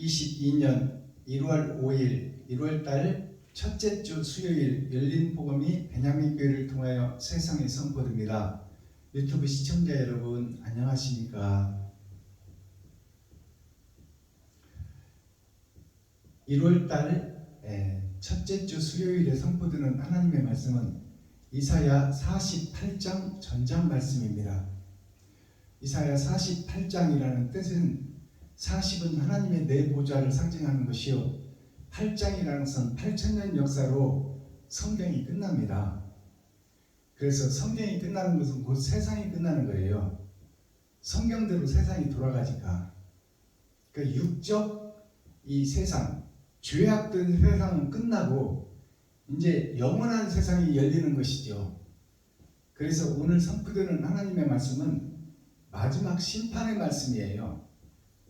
2022년 1월 5일 1월달 첫째 주 수요일 열린 복음이 베냐민 교회를 통하여 세상에 선포됩니다. 유튜브 시청자 여러분 안녕하십니까? 1월달 첫째 주 수요일에 선포되는 하나님의 말씀은 이사야 48장 전장 말씀입니다. 이사야 48장이라는 뜻은 40은 하나님의 내 보좌를 상징하는 것이요 8장이라는 것은 8,000년 역사로 성경이 끝납니다. 그래서 성경이 끝나는 것은 곧 세상이 끝나는 거예요. 성경대로 세상이 돌아가니까 그 육적 이 세상, 죄악된 세상은 끝나고 이제 영원한 세상이 열리는 것이죠. 그래서 오늘 선포되는 하나님의 말씀은 마지막 심판의 말씀이에요.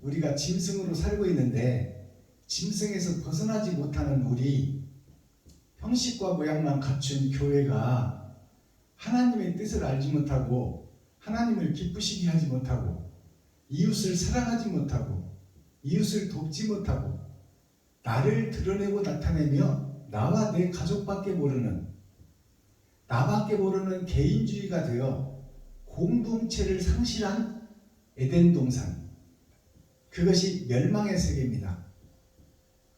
우리가 짐승으로 살고 있는데 짐승에서 벗어나지 못하는 우리, 형식과 모양만 갖춘 교회가 하나님의 뜻을 알지 못하고 하나님을 기쁘시게 하지 못하고 이웃을 사랑하지 못하고 이웃을 돕지 못하고 나를 드러내고 나타내며 나와 내 가족밖에 모르는, 나밖에 모르는 개인주의가 되어 공동체를 상실한 에덴 동산, 그것이 멸망의 세계입니다.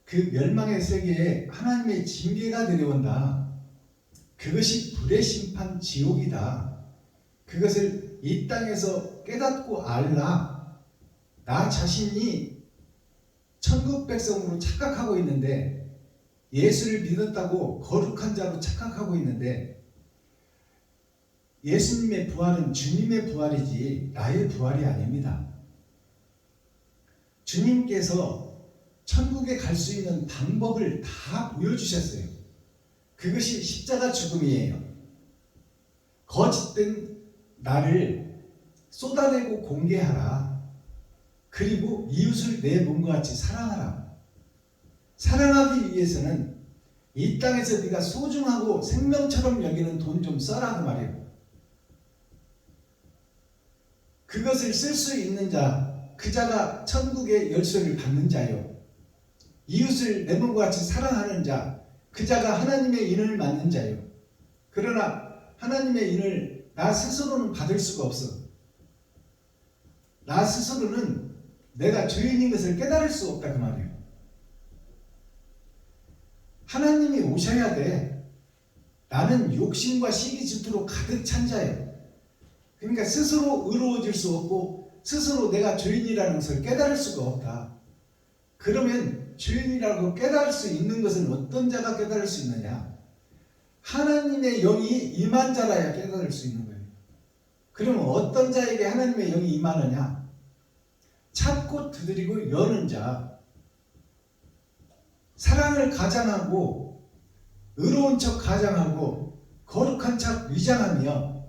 그 멸망의 세계에 하나님의 징계가 내려온다. 그것이 불의 심판 지옥이다. 그것을 이 땅에서 깨닫고 알라. 나 자신이 천국 백성으로 착각하고 있는데, 예수를 믿었다고 거룩한 자로 착각하고 있는데, 예수님의 부활은 주님의 부활이지 나의 부활이 아닙니다. 주님께서 천국에 갈 수 있는 방법을 다 보여주셨어요. 그것이 십자가 죽음이에요. 거짓된 나를 쏟아내고 공개하라. 그리고 이웃을 내 몸과 같이 사랑하라. 사랑하기 위해서는 이 땅에서 네가 소중하고 생명처럼 여기는 돈 좀 써라 그 말이에요. 그것을 쓸 수 있는 자, 그 자가 천국의 열쇠를 받는 자요. 이웃을 내 몸과 같이 사랑하는 자, 그 자가 하나님의 인을 맡는 자요. 그러나 하나님의 인을 나 스스로는 받을 수가 없어. 나 스스로는 내가 죄인인 것을 깨달을 수 없다 그 말이에요. 하나님이 오셔야 돼. 나는 욕심과 시기 질투로 가득 찬 자예요. 그러니까 스스로 의로워질 수 없고 스스로 내가 죄인이라는 것을 깨달을 수가 없다. 그러면 죄인이라고 깨달을 수 있는 것은 어떤 자가 깨달을 수 있느냐? 하나님의 영이 임한 자라야 깨달을 수 있는 거예요. 그러면 어떤 자에게 하나님의 영이 임하느냐? 찾고 두드리고 여는 자, 사랑을 가장하고 의로운 척 가장하고 거룩한 척 위장하며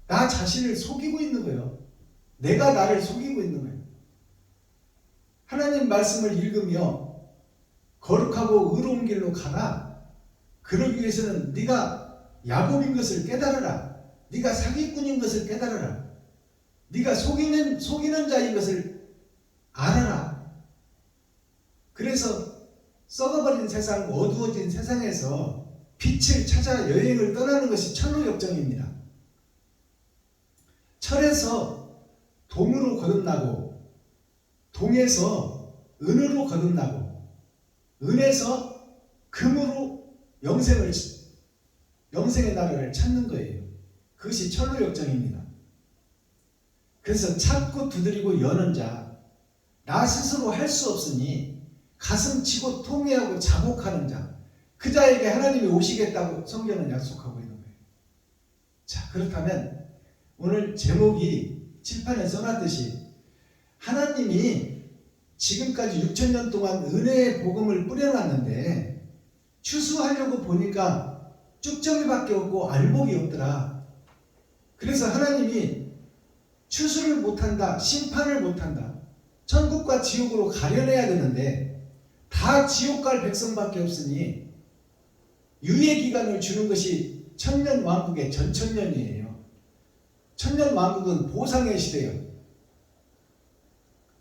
나 자신을 속이고 있는 거예요. 내가 나를 속이고 있는 거예요. 하나님 말씀을 읽으며 거룩하고 의로운 길로 가라. 그러기 위해서는 네가 야곱인 것을 깨달으라. 네가 사기꾼인 것을 깨달으라. 네가 속이는 자인 것을 알아라. 그래서 썩어버린 세상, 어두워진 세상에서 빛을 찾아 여행을 떠나는 것이 천로역정입니다. 철에서 동으로 거듭나고 동에서 은으로 거듭나고 은에서 금으로 영생의 나라를 찾는 거예요. 그것이 천로역정입니다. 그래서 찾고 두드리고 여는 자, 나 스스로 할 수 없으니 가슴 치고 통회하고 자복하는 자, 그 자에게 하나님이 오시겠다고 성경은 약속하고 있는 거예요. 자, 그렇다면 오늘 제목이 칠판에 써놨듯이 하나님이 지금까지 6,000년 동안 은혜의 복음을 뿌려놨는데 추수하려고 보니까 쭉정이밖에 없고 알복이 없더라. 그래서 하나님이 추수를 못한다, 심판을 못한다, 천국과 지옥으로 가려내야 되는데 다 지옥 갈 백성밖에 없으니 유예 기간을 주는 것이 천년왕국의 전천년이에요. 천년왕국은 보상의 시대예요.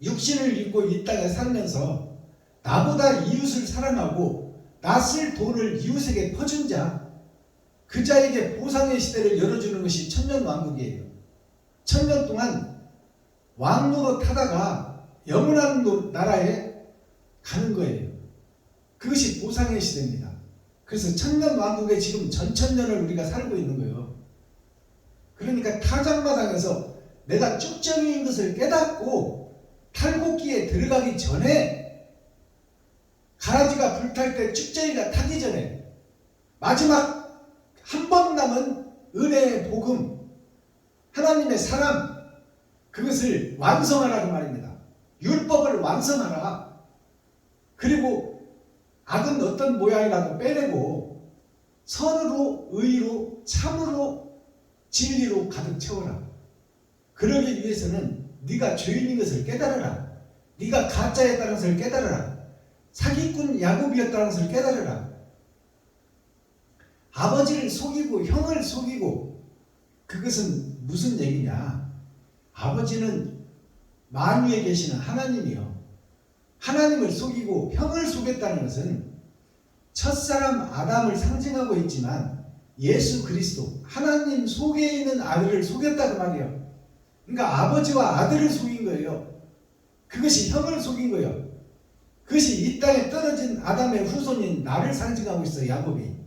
육신을 입고 이 땅에 살면서 나보다 이웃을 사랑하고 나 쓸 돈을 이웃에게 퍼준 자, 그 자에게 보상의 시대를 열어주는 것이 천년왕국이에요. 천년 동안 왕노로 타다가 영원한 나라에 가는 거예요. 그것이 보상의 시대입니다. 그래서 천년왕국에 지금 전천년을 우리가 살고 있는 거예요. 그러니까 타작마당에서 내가 쭉정이인 것을 깨닫고 탈곡기에 들어가기 전에, 가라지가 불탈 때 쭉정이가 타기 전에 마지막 한 번 남은 은혜의 복음, 하나님의 사랑, 그것을 완성하라고 말입니다. 율법을 완성하라. 그리고 악은 어떤 모양이라도 빼내고 선으로, 의로, 참으로, 진리로 가득 채워라. 그러기 위해서는 네가 죄인인 것을 깨달아라. 네가 가짜였다는 것을 깨달아라. 사기꾼 야곱이었다는 것을 깨달아라. 아버지를 속이고 형을 속이고, 그것은 무슨 얘기냐? 아버지는 만유에 계시는 하나님이요. 하나님을 속이고 형을 속였다는 것은 첫사람 아담을 상징하고 있지만 예수 그리스도, 하나님 속에 있는 아들을 속였다고 말이에요. 그러니까 아버지와 아들을 속인 거예요. 그것이 형을 속인 거예요. 그것이 이 땅에 떨어진 아담의 후손인 나를 상징하고 있어요. 야곱이.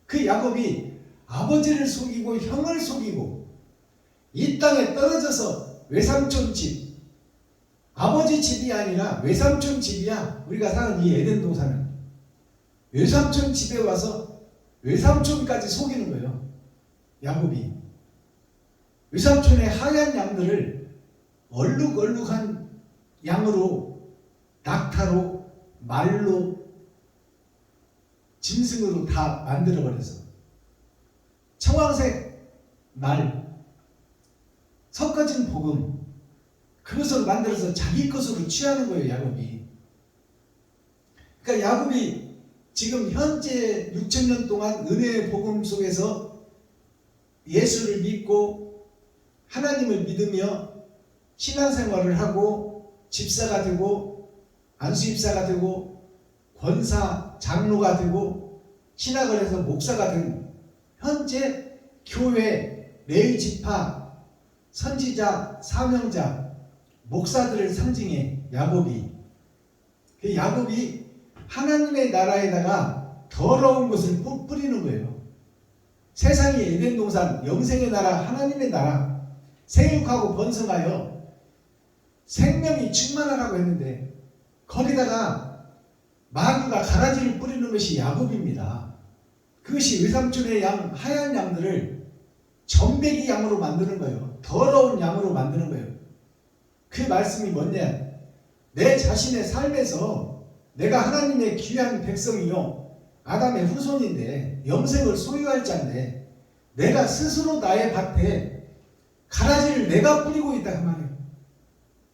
그 야곱이 아버지를 속이고 형을 속이고 이 땅에 떨어져서 외삼촌 집, 아버지 집이 아니라 외삼촌 집이야. 우리가 사는 이 에덴 동산은 외삼촌 집에 와서 외삼촌까지 속이는 거예요. 야곱이 외삼촌의 하얀 양들을 얼룩얼룩한 양으로, 낙타로, 말로, 짐승으로 다 만들어버려서 청황색 말, 섞어진 복음, 그것을 만들어서 자기 것으로 취하는 거예요. 야곱이. 그러니까 야곱이 지금 현재 6,000년 동안 은혜의 복음 속에서 예수를 믿고 하나님을 믿으며 신앙생활을 하고 집사가 되고 안수집사가 되고 권사, 장로가 되고 신학을 해서 목사가 된 현재 교회, 레위 지파, 선지자, 사명자, 목사들을 상징해 야곱이. 그 야곱이 하나님의 나라에다가 더러운 것을 뿌리는 거예요. 세상이 에덴 동산, 영생의 나라, 하나님의 나라, 생육하고 번성하여 생명이 충만하라고 했는데 거기다가 마귀가 가라지를 뿌리는 것이 야곱입니다. 그것이 외삼촌의 양, 하얀 양들을 점배기 양으로 만드는 거예요. 더러운 양으로 만드는 거예요. 그 말씀이 뭐냐? 내 자신의 삶에서 내가 하나님의 귀한 백성이요, 아담의 후손인데 영생을 소유할 자인데 내가 스스로 나의 밭에 가라지를 내가 뿌리고 있다 그 말이에요.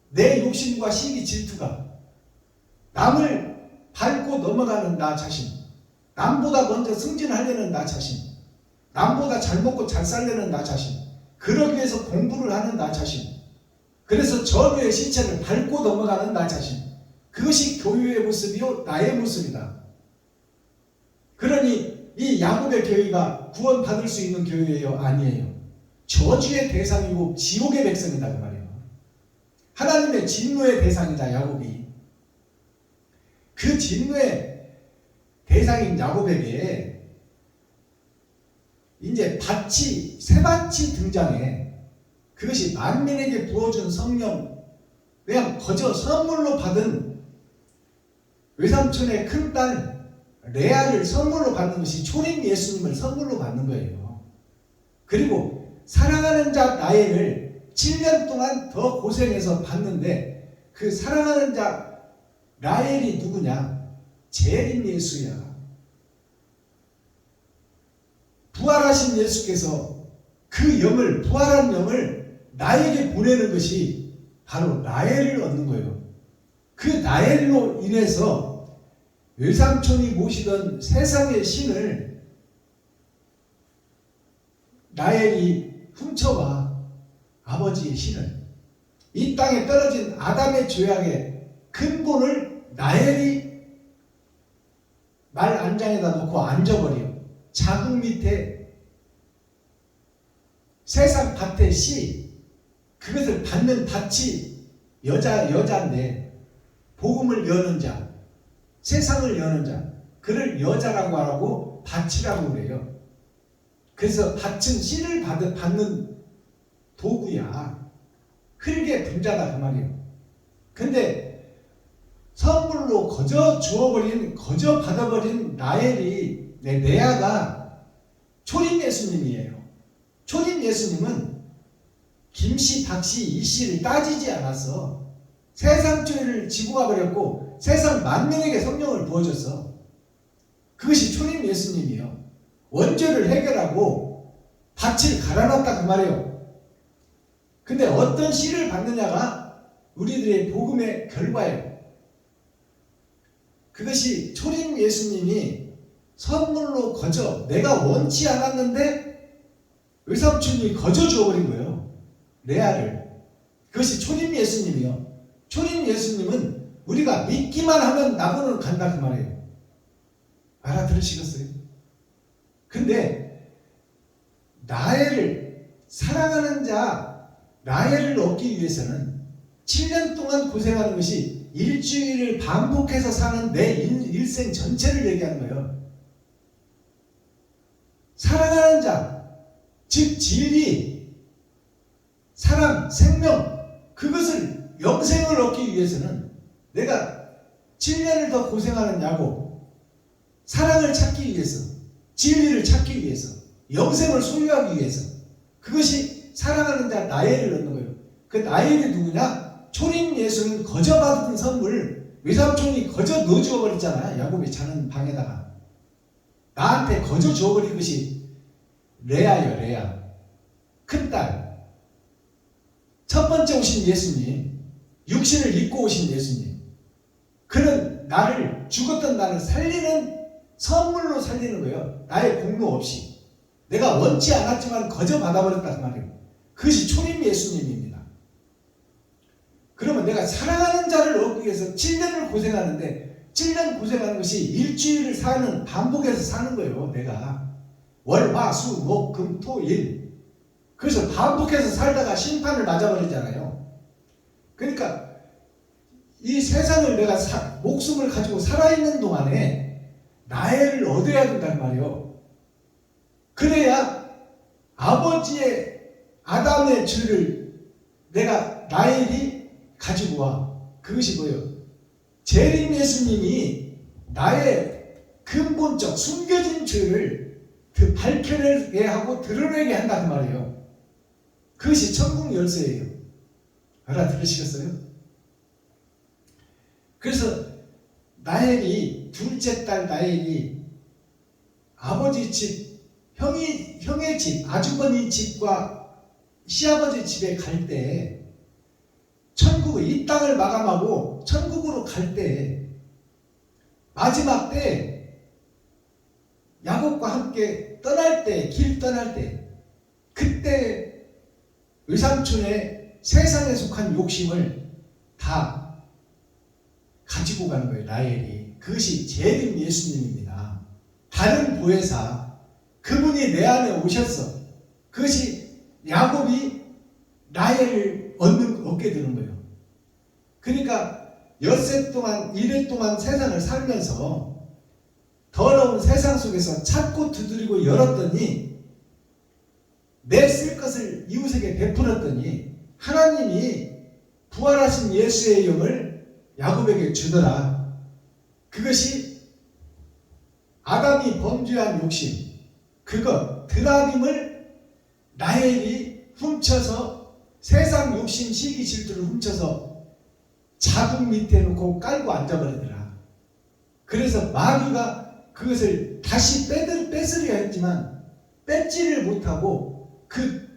내 욕심과 시기 질투가 남을 밟고 넘어가는 나 자신, 남보다 먼저 승진하려는 나 자신, 남보다 잘 먹고 잘 살려는 나 자신, 그러기 위해서 공부를 하는 나 자신, 그래서 전우의 신체를 밟고 넘어가는 나 자신, 그것이 교회의 모습이요 나의 모습이다. 그러니 이 야곱의 교회가 구원받을 수 있는 교회예요? 아니에요. 저주의 대상이고 지옥의 백성이다 그 말이에요. 하나님의 진노의 대상이다 야곱이. 그 진노의 대상인 야곱에게 이제 밭이, 새밭이 등장해. 그것이 만민에게 부어준 성령, 그냥 거저 선물로 받은 외삼촌의 큰딸 레아를 선물로 받는 것이 초림 예수님을 선물로 받는 거예요. 그리고 사랑하는 자 나엘을 7년 동안 더 고생해서 받는데 그 사랑하는 자 라헬이 누구냐? 재림 예수야. 부활하신 예수께서 그 영을, 부활한 영을 나에게 보내는 것이 바로 라헬을 얻는 거예요. 그 라헬로 인해서 외삼촌이 모시던 세상의 신을 라헬이 훔쳐와, 아버지의 신을, 이 땅에 떨어진 아담의 죄악의 근본을 라헬이 자장에다 놓고 앉아버려. 자궁 밑에 세상 밭의 씨, 그것을 받는 밭이 여자인데, 복음을 여는 자, 세상을 여는 자, 그를 여자라고 하고 밭이라고 그래요. 그래서 밭은 씨를 받는 도구야. 흙의 분자다 그 말이에요. 근데 선물로 거저 받아버린 라헬이, 레아가 초림 예수님이에요. 초림 예수님은 김씨, 박씨, 이씨를 따지지 않았어. 세상 죄를 지고 가버렸고 세상 만민에게 성령을 부어줬어. 그것이 초림 예수님이에요. 원죄를 해결하고 밭을 갈아놨다 그 말이에요. 근데 어떤 씨를 받느냐가 우리들의 복음의 결과예요. 그것이 초림 예수님이 선물로 내가 원치 않았는데 외삼촌이 거저 주어버린 거예요. 레아를. 그것이 초림 예수님이요. 초림 예수님은 우리가 믿기만 하면 나무는 간다 그 말이에요. 알아들으시겠어요? 근데 라헬을 사랑하는 자, 라헬을 얻기 위해서는 7년 동안 고생하는 것이 일주일을 반복해서 사는 내 일생 전체를 얘기하는 거예요. 사랑하는 자, 즉 진리, 사랑, 생명, 그것을 영생을 얻기 위해서는 내가 7년을 더 고생하는 야곱, 사랑을 찾기 위해서, 진리를 찾기 위해서, 영생을 소유하기 위해서, 그것이 사랑하는 자 라헬을 얻는 거예요. 그 라헬이 누구냐? 초림 예수는 거저 받은 선물, 외삼촌이 거저 넣어주어 버렸잖아. 야곱이 자는 방에다가 나한테 거저 주어버린 것이 레아예요. 레아, 큰딸. 첫 번째 오신 예수님, 육신을 입고 오신 예수님, 그는 죽었던 나를 살리는 선물로 살리는 거예요. 나의 공로 없이. 내가 원치 않았지만 거저 받아버렸단 말이에요. 그것이 초림 예수님입니다. 그러면 내가 사랑하는 자를 얻기 위해서 7년을 고생하는데, 7년 고생하는 것이 일주일을 반복해서 사는 거예요. 내가 월, 화, 수, 목, 금, 토, 일. 그래서 반복해서 살다가 심판을 맞아버리잖아요. 그러니까 이 세상을 내가 목숨을 가지고 살아있는 동안에 라헬을 얻어야 된단 말이에요. 그래야 아버지의 아담의 죄를 내가 라헬이 가지고 와. 그것이 뭐예요? 재림 예수님이 나의 근본적 숨겨진 죄를 밝혀내게 하고 드러내게 한다 그 말이에요. 그것이 천국 열쇠예요. 알아들으시겠어요? 그래서 라헬이, 둘째 딸 라헬이 아버지 집, 형의 집, 아주버니 집과 시아버지 집에 갈 때, 이 땅을 마감하고 천국으로 갈 때, 마지막 때 야곱과 함께 떠날 때, 길 떠날 때, 그때 외삼촌의 세상에 속한 욕심을 다 가지고 가는 거예요. 라헬이. 그것이 재림 예수님입니다. 다른 보혜사, 그분이 내 안에 오셨어. 그것이 야곱이 라헬을 얻게 되는 거예요. 그러니까 엿새 동안, 이래 동안 세상을 살면서 더러운 세상 속에서 찾고 두드리고 열었더니, 내 쓸 것을 이웃에게 베풀었더니 하나님이 부활하신 예수의 영을 야곱에게 주더라. 그것이 아담이 범죄한 욕심, 그것 드라빔을 라헬이 훔쳐서, 세상 욕심, 시기, 질투를 훔쳐서 자궁 밑에 놓고 깔고 앉아버리더라. 그래서 마귀가 그것을 다시 뺏으려 했지만 뺏지를 못하고 그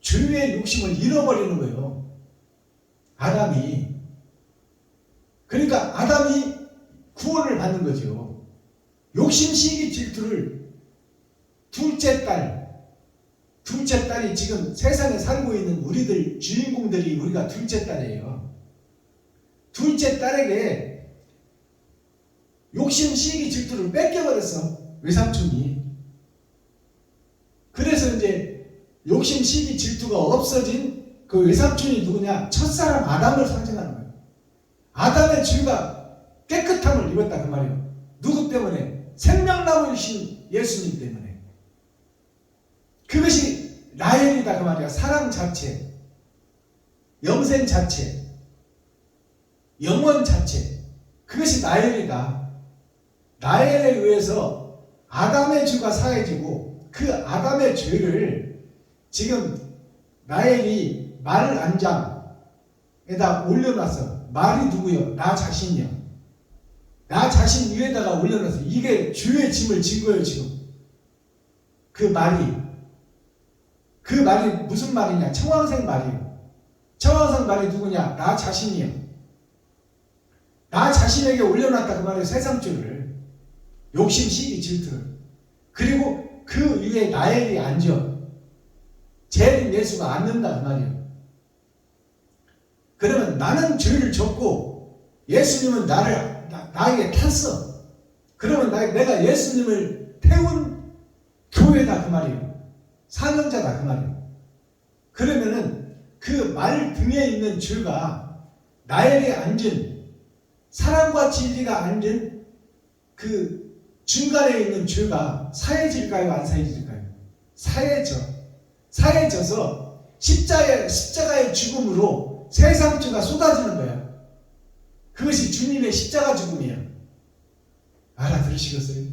죄의 욕심을 잃어버리는 거예요. 아담이. 그러니까 아담이 구원을 받는 거죠. 욕심, 시기, 질투를 둘째 딸이 지금 세상에 살고 있는 우리들 주인공들이 우리가 둘째 딸이에요. 둘째 딸에게 욕심, 시기, 질투를 뺏겨버렸어. 외삼촌이. 그래서 이제 욕심, 시기, 질투가 없어진 그 외삼촌이 누구냐? 첫사람 아담을 상징하는 거예요. 아담의 죄가 깨끗함을 입었다 그 말이에요. 누구 때문에? 생명나무이신 예수님 때문에. 그것이 라헬이다 그 말이야. 사랑 자체, 영생 자체, 영원 자체. 그것이 라헬이다. 라헬에 의해서 아담의 죄가 사해지고 그 아담의 죄를 지금 라헬이 말 안장에다 올려놨어. 말이 누구요? 나 자신이요. 나 자신 위에다가 올려놨어. 이게 죄의 짐을 진 거예요 지금. 그 말이 무슨 말이냐? 청황생 말이에요. 청황생 말이 누구냐? 나 자신이요. 나 자신에게 올려놨다 그 말이에요. 세상죄를, 욕심, 시기, 질투를. 그리고 그 위에 라헬이 앉아. 죄인 예수가 앉는다 그 말이에요. 그러면 나는 죄를 졌고 예수님은 나에게 탔어. 그러면 내가 예수님을 태운 교회다 그 말이에요. 사명자다 그 말이에요. 그러면은 그 말 등에 있는 죄가 나에게 앉은, 사랑과 진리가 앉은 그 중간에 있는 죄가 사해질까요? 안 사해질까요? 사해져서 십자가의 죽음으로 세상 죄가 쏟아지는 거예요. 그것이 주님의 십자가 죽음이에요. 알아들으시겠어요?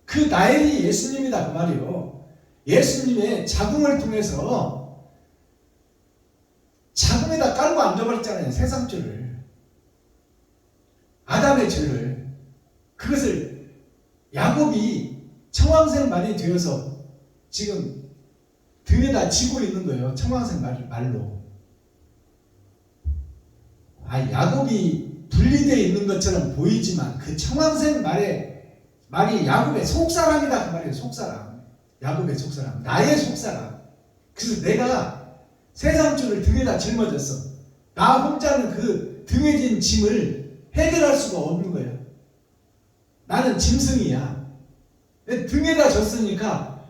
그 나엘이 예수님이다 그 말이에요. 예수님의 자궁을 통해서 자궁에다 깔고 앉아버렸잖아요. 세상 죄를, 아담의 죄를. 그것을 야곱이 청황생 말이 되어서 지금 등에다 지고 있는 거예요. 청황생 말로. 야곱이 분리되어 있는 것처럼 보이지만 그 청황생 말이 야곱의 속사람이다 그 말이에요. 속사람. 야곱의 속사람. 나의 속사람. 그래서 내가 세상죄를 등에다 짊어졌어. 나 혼자는 그 등에 진 짐을 해결할 수가 없는 거예요. 나는 짐승이야. 등에다 졌으니까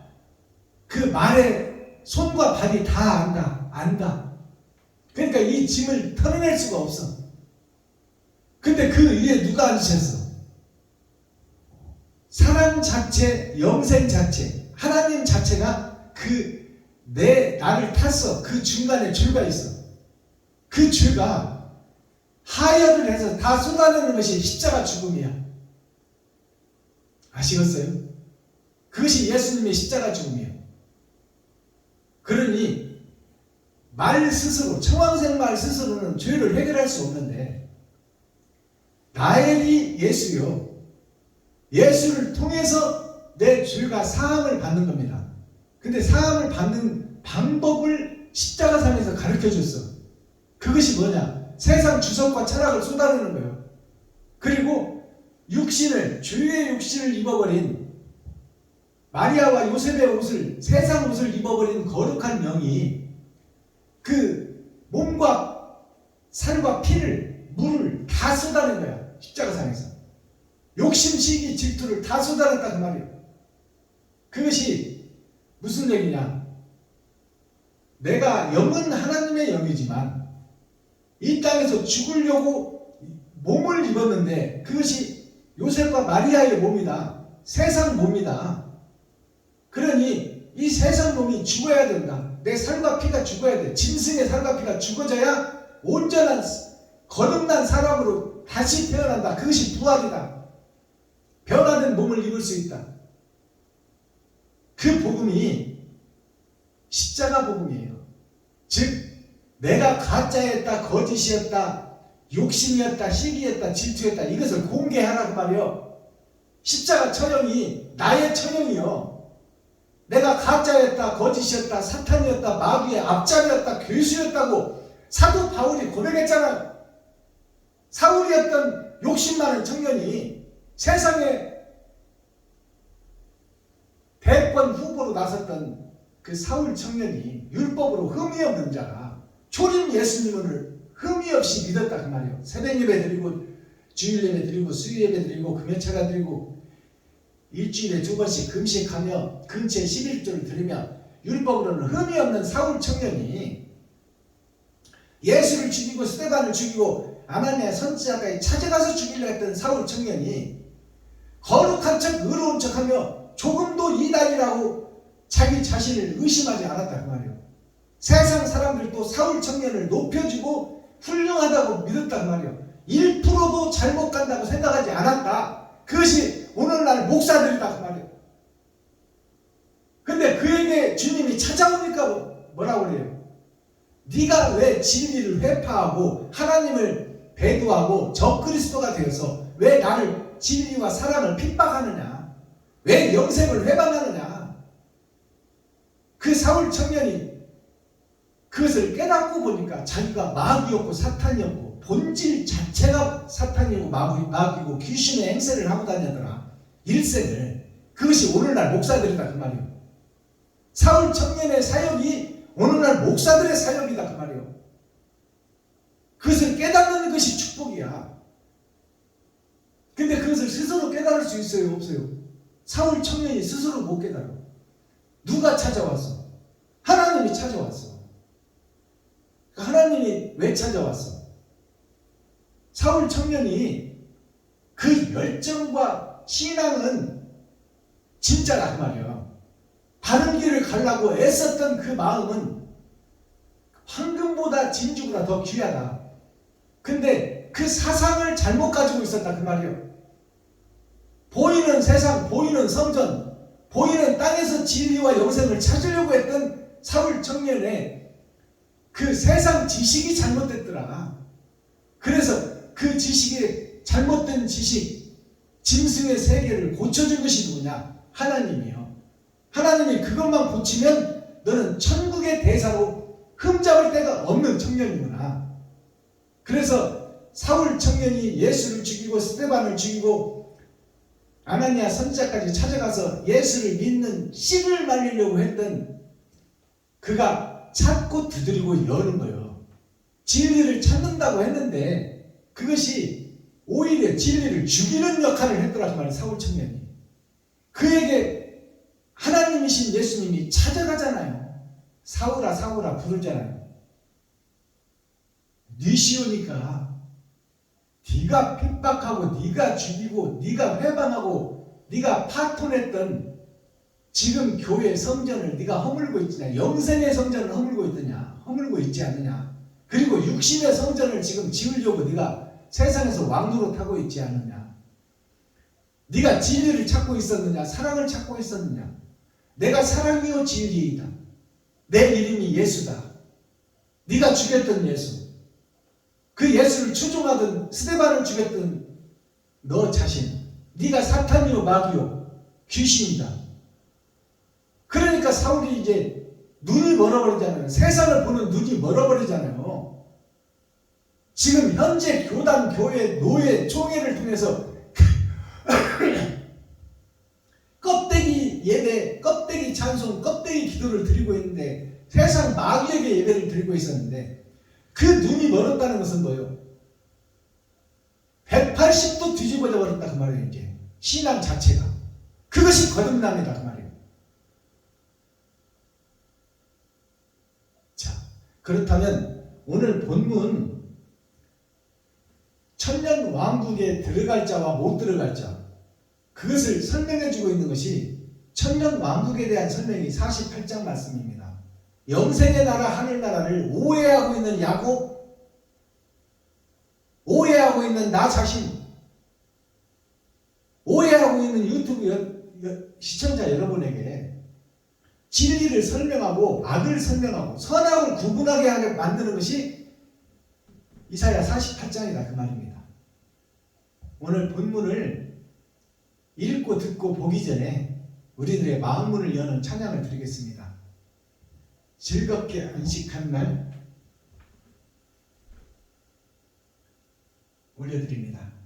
그 말에 손과 발이 다 안다. 그러니까 이 짐을 털어낼 수가 없어. 근데 그 위에 누가 앉으셨어? 사랑 자체, 영생 자체, 하나님 자체가 나를 탔어. 그 중간에 죄가 있어. 그 죄가 하혈을 해서 다 쏟아내는 것이 십자가 죽음이야. 아시겠어요? 그것이 예수님의 십자가 죽음이에요. 그러니 말 스스로, 청황생 말 스스로는 죄를 해결할 수 없는데 나엘이 예수요. 예수를 통해서 내 죄가 사함을 받는 겁니다. 근데 사함을 받는 방법을 십자가상에서 가르쳐줬어. 그것이 뭐냐? 세상 주석과 철학을 쏟아내는 거예요. 그리고 죄의 육신을 입어버린 마리아와 요셉의 옷을, 세상 옷을 입어버린 거룩한 영이 그 몸과 살과 피를, 물을 다 쏟아낸 거야. 십자가상에서. 욕심, 시기, 질투를 다 쏟아냈다 그 말이에요. 그것이 무슨 얘기냐? 내가 영은 하나님의 영이지만 이 땅에서 죽으려고 몸을 입었는데 그것이 요셉과 마리아의 몸이다. 세상 몸이다. 그러니 이 세상 몸이 죽어야 된다. 내 살과 피가 죽어야 돼. 짐승의 살과 피가 죽어져야 온전한 거듭난 사람으로 다시 태어난다. 그것이 부활이다. 변화된 몸을 입을 수 있다. 그 복음이 십자가 복음이에요. 즉 내가 가짜였다, 거짓이었다, 욕심이었다, 시기였다, 질투였다, 이것을 공개하라고 말이요. 십자가 처형이 나의 처형이요. 내가 가짜였다, 거짓이었다, 사탄이었다, 마귀의 앞잡이였다, 괴수였다고 사도 바울이 고백했잖아요. 사울이었던 욕심 많은 청년이 세상에 대권 후보로 나섰던 그 사울 청년이 율법으로 흠이 없는 자가 초림 예수님을 흠이 없이 믿었다 그 말이에요. 새벽 예배 드리고 주일 예배 드리고 수요 예배 드리고 금요차가 드리고 일주일에 2번씩 금식하며 근처에 11조를 드리며 율법으로는 흠이 없는 사울 청년이 예수를 죽이고 스데반을 죽이고 아나니아 선지자까지 찾아가서 죽이려 했던 사울 청년이 거룩한 척 의로운 척하며 조금도 이단이라고 자기 자신을 의심하지 않았다 그 말이에요. 세상 사람들도 사울 청년을 높여주고 훌륭하다고 믿었다 그 말이에요. 1%도 잘못 간다고 생각하지 않았다. 그것이 오늘날 목사들이다 그 말이에요. 근데 그에게 주님이 찾아오니까 뭐라고 그래요? 네가 왜 진리를 회파하고 하나님을 배도하고 적그리스도가 되어서 왜 나를 진리와 사랑을 핍박하느냐? 왜 영생을 회방하느냐? 그 사울 청년이 그것을 깨닫고 보니까 자기가 마귀였고 사탄이었고 본질 자체가 사탄이고 마귀고 귀신의 행세를 하고 다녔더라. 일생을. 그것이 오늘날 목사들이다 그 말이에요. 사울 청년의 사역이 오늘날 목사들의 사역이다 그 말이에요. 그것을 깨닫는 것이 축복이야. 근데 그것을 스스로 깨달을 수 있어요 없어요? 사울 청년이 스스로 못 깨달아. 누가 찾아왔어? 하나님이 찾아왔어. 하나님이 왜 찾아왔어? 사울 청년이 그 열정과 신앙은 진짜라 그 말이야. 바른 길을 가려고 애썼던 그 마음은 황금보다 진주보다 더 귀하다. 근데 그 사상을 잘못 가지고 있었다 그 말이에요. 보이는 세상, 보이는 성전, 보이는 땅에서 진리와 영생을 찾으려고 했던 사울 청년의 그 세상 지식이 잘못됐더라. 그래서 그 지식의 잘못된 지식, 짐승의 세계를 고쳐준 것이 누구냐? 하나님이요. 하나님이 그것만 고치면 너는 천국의 대사로 흠잡을 데가 없는 청년이구나. 그래서 사울 청년이 예수를 죽이고 스데반을 죽이고 아나니아 선지자까지 찾아가서 예수를 믿는 씨를 말리려고 했던 그가 찾고 두드리고 여는 거예요. 진리를 찾는다고 했는데 그것이 오히려 진리를 죽이는 역할을 했더라 그 말이에요. 사울 청년이. 그에게 하나님이신 예수님이 찾아가잖아요. 사울아 사울아 부르잖아요. 네 시오니까 네가 핍박하고 네가 죽이고 네가 회방하고 네가 파토냈던 지금 교회 성전을 네가 허물고 있느냐? 영생의 성전을 허물고 있느냐? 허물고 있지 않느냐? 그리고 육신의 성전을 지금 지으려고 네가 세상에서 왕노릇하고 있지 않느냐? 네가 진리를 찾고 있었느냐? 사랑을 찾고 있었느냐? 내가 사랑이요 진리이다. 내 이름이 예수다. 네가 죽였던 예수. 그 예수를 추종하던 스데반을 죽였던 너 자신. 네가 사탄이요 마귀요 귀신이다. 그러니까 사울이 이제 눈이 멀어버리잖아요. 세상을 보는 눈이 멀어버리잖아요. 지금 현재 교단, 교회, 노예, 총회를 통해서 껍데기 예배, 껍데기 찬송, 껍데기 기도를 드리고 있는데 세상 마귀에게 예배를 드리고 있었는데 그 눈이 멀었다는 것은 뭐예요? 180도 뒤집어져 버렸다 그 말이에요. 이제 신앙 자체가. 그것이 거듭남이다 그 말이에요. 자, 그렇다면 오늘 본문 천년 왕국에 들어갈 자와 못 들어갈 자 그것을 설명해 주고 있는 것이 천년 왕국에 대한 설명이 48장 말씀입니다. 영생의 나라 하늘나라를 오해하고 있는 야곱, 오해하고 있는 나 자신, 오해하고 있는 유튜브 시청자 여러분에게 진리를 설명하고 악을 설명하고 선악을 구분하게 하게 만드는 것이 이사야 48장이다 그 말입니다. 오늘 본문을 읽고 듣고 보기 전에 우리들의 마음문을 여는 찬양을 드리겠습니다. 즐겁게 안식한 날 올려드립니다.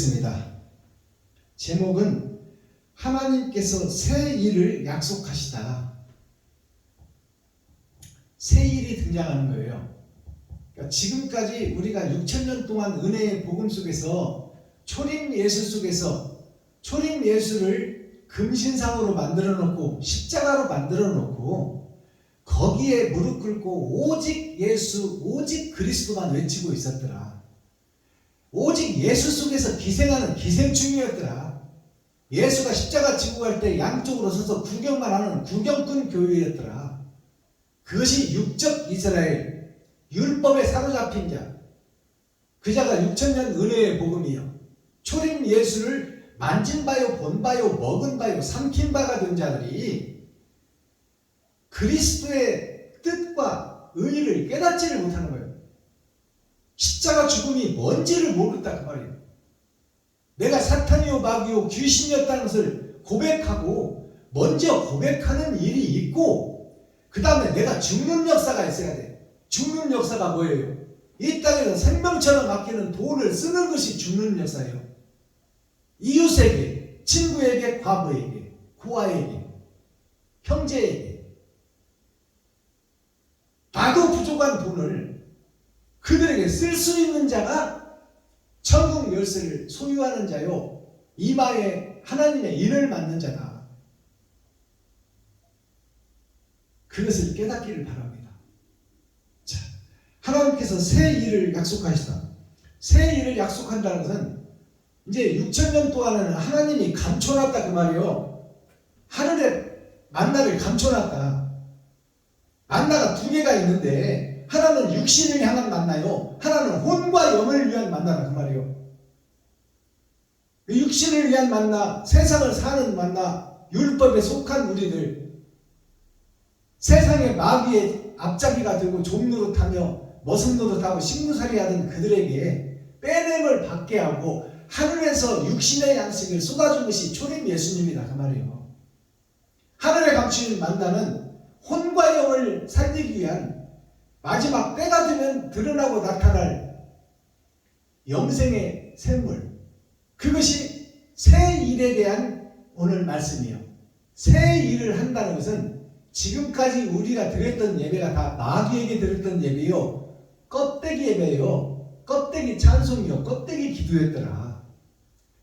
보겠습니다. 제목은 하나님께서 새 일을 약속하시다. 새 일이 등장하는 거예요. 그러니까 지금까지 우리가 6,000년 동안 은혜의 복음 속에서 초림 예수 속에서 초림 예수를 금신상으로 만들어 놓고 십자가로 만들어 놓고 거기에 무릎 꿇고 오직 예수, 오직 그리스도만 외치고 있었더라. 오직 예수 속에서 기생하는 기생충이었더라. 예수가 십자가 지고 갈 때 양쪽으로 서서 구경만 하는 구경꾼 교회였더라. 그것이 육적 이스라엘, 율법에 사로잡힌 자, 그 자가 6,000년 은혜의 복음이요, 초림 예수를 만진 바요, 본 바요, 먹은 바요, 삼킨 바가 된 자들이 그리스도의 뜻과 의의를 깨닫지를 못하는 거예요. 십자가 죽음이 뭔지를 모르겠다 그 말이에요. 내가 사탄이요 마귀요 귀신이었다는 것을 고백하고 먼저 고백하는 일이 있고 그 다음에 내가 죽는 역사가 있어야 돼. 죽는 역사가 뭐예요? 이 땅에서 생명처럼 아끼는 돈을 쓰는 것이 죽는 역사예요. 이웃에게, 친구에게, 과부에게, 고아에게, 형제에게 나도 부족한 돈을 그들에게 쓸 수 있는 자가 천국 열쇠를 소유하는 자요, 이마에 하나님의 인을 맞는 자다. 그것을 깨닫기를 바랍니다. 자, 하나님께서 새 일을 약속하시다. 새 일을 약속한다는 것은 이제 6,000년 동안은 하나님이 감춰놨다 그 말이요. 하늘에 만나를 감춰놨다. 만나가 두 개가 있는데 하나는 육신을 향한 만나요, 하나는 혼과 영을 위한 만나라 그 말이요. 육신을 위한 만나, 세상을 사는 만나, 율법에 속한 우리들, 세상의 마귀의 앞잡이가 되고 종노릇하며 머슴노릇하고 식무살이 하던 그들에게 빼냄을 받게 하고 하늘에서 육신의 양식을 쏟아준 것이 초림 예수님이다 그 말이에요. 하늘에 감추인 만나는 혼과 영을 살리기 위한 마지막 때가 되면 드러나고 나타날 영생의 샘물, 그것이 새 일에 대한 오늘 말씀이에요. 새 일을 한다는 것은 지금까지 우리가 드렸던 예배가 다 마귀에게 드렸던 예배요, 껍데기 예배요, 껍데기 찬송이요, 껍데기 기도였더라.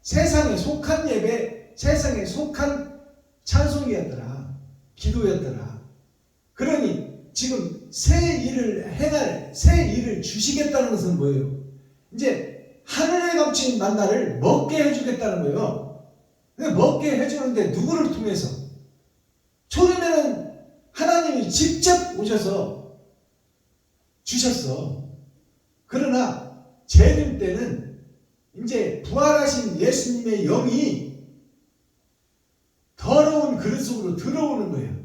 세상에 속한 예배, 세상에 속한 찬송이었더라, 기도였더라. 그러니 지금 새 일을 행할, 새 일을 주시겠다는 것은 뭐예요? 이제 하늘에 감춘 만나를 먹게 해주겠다는 거예요. 먹게 해주는데 누구를 통해서? 초림에는 하나님이 직접 오셔서 주셨어. 그러나 재림 때는 이제 부활하신 예수님의 영이 더러운 그릇 속으로 들어오는 거예요.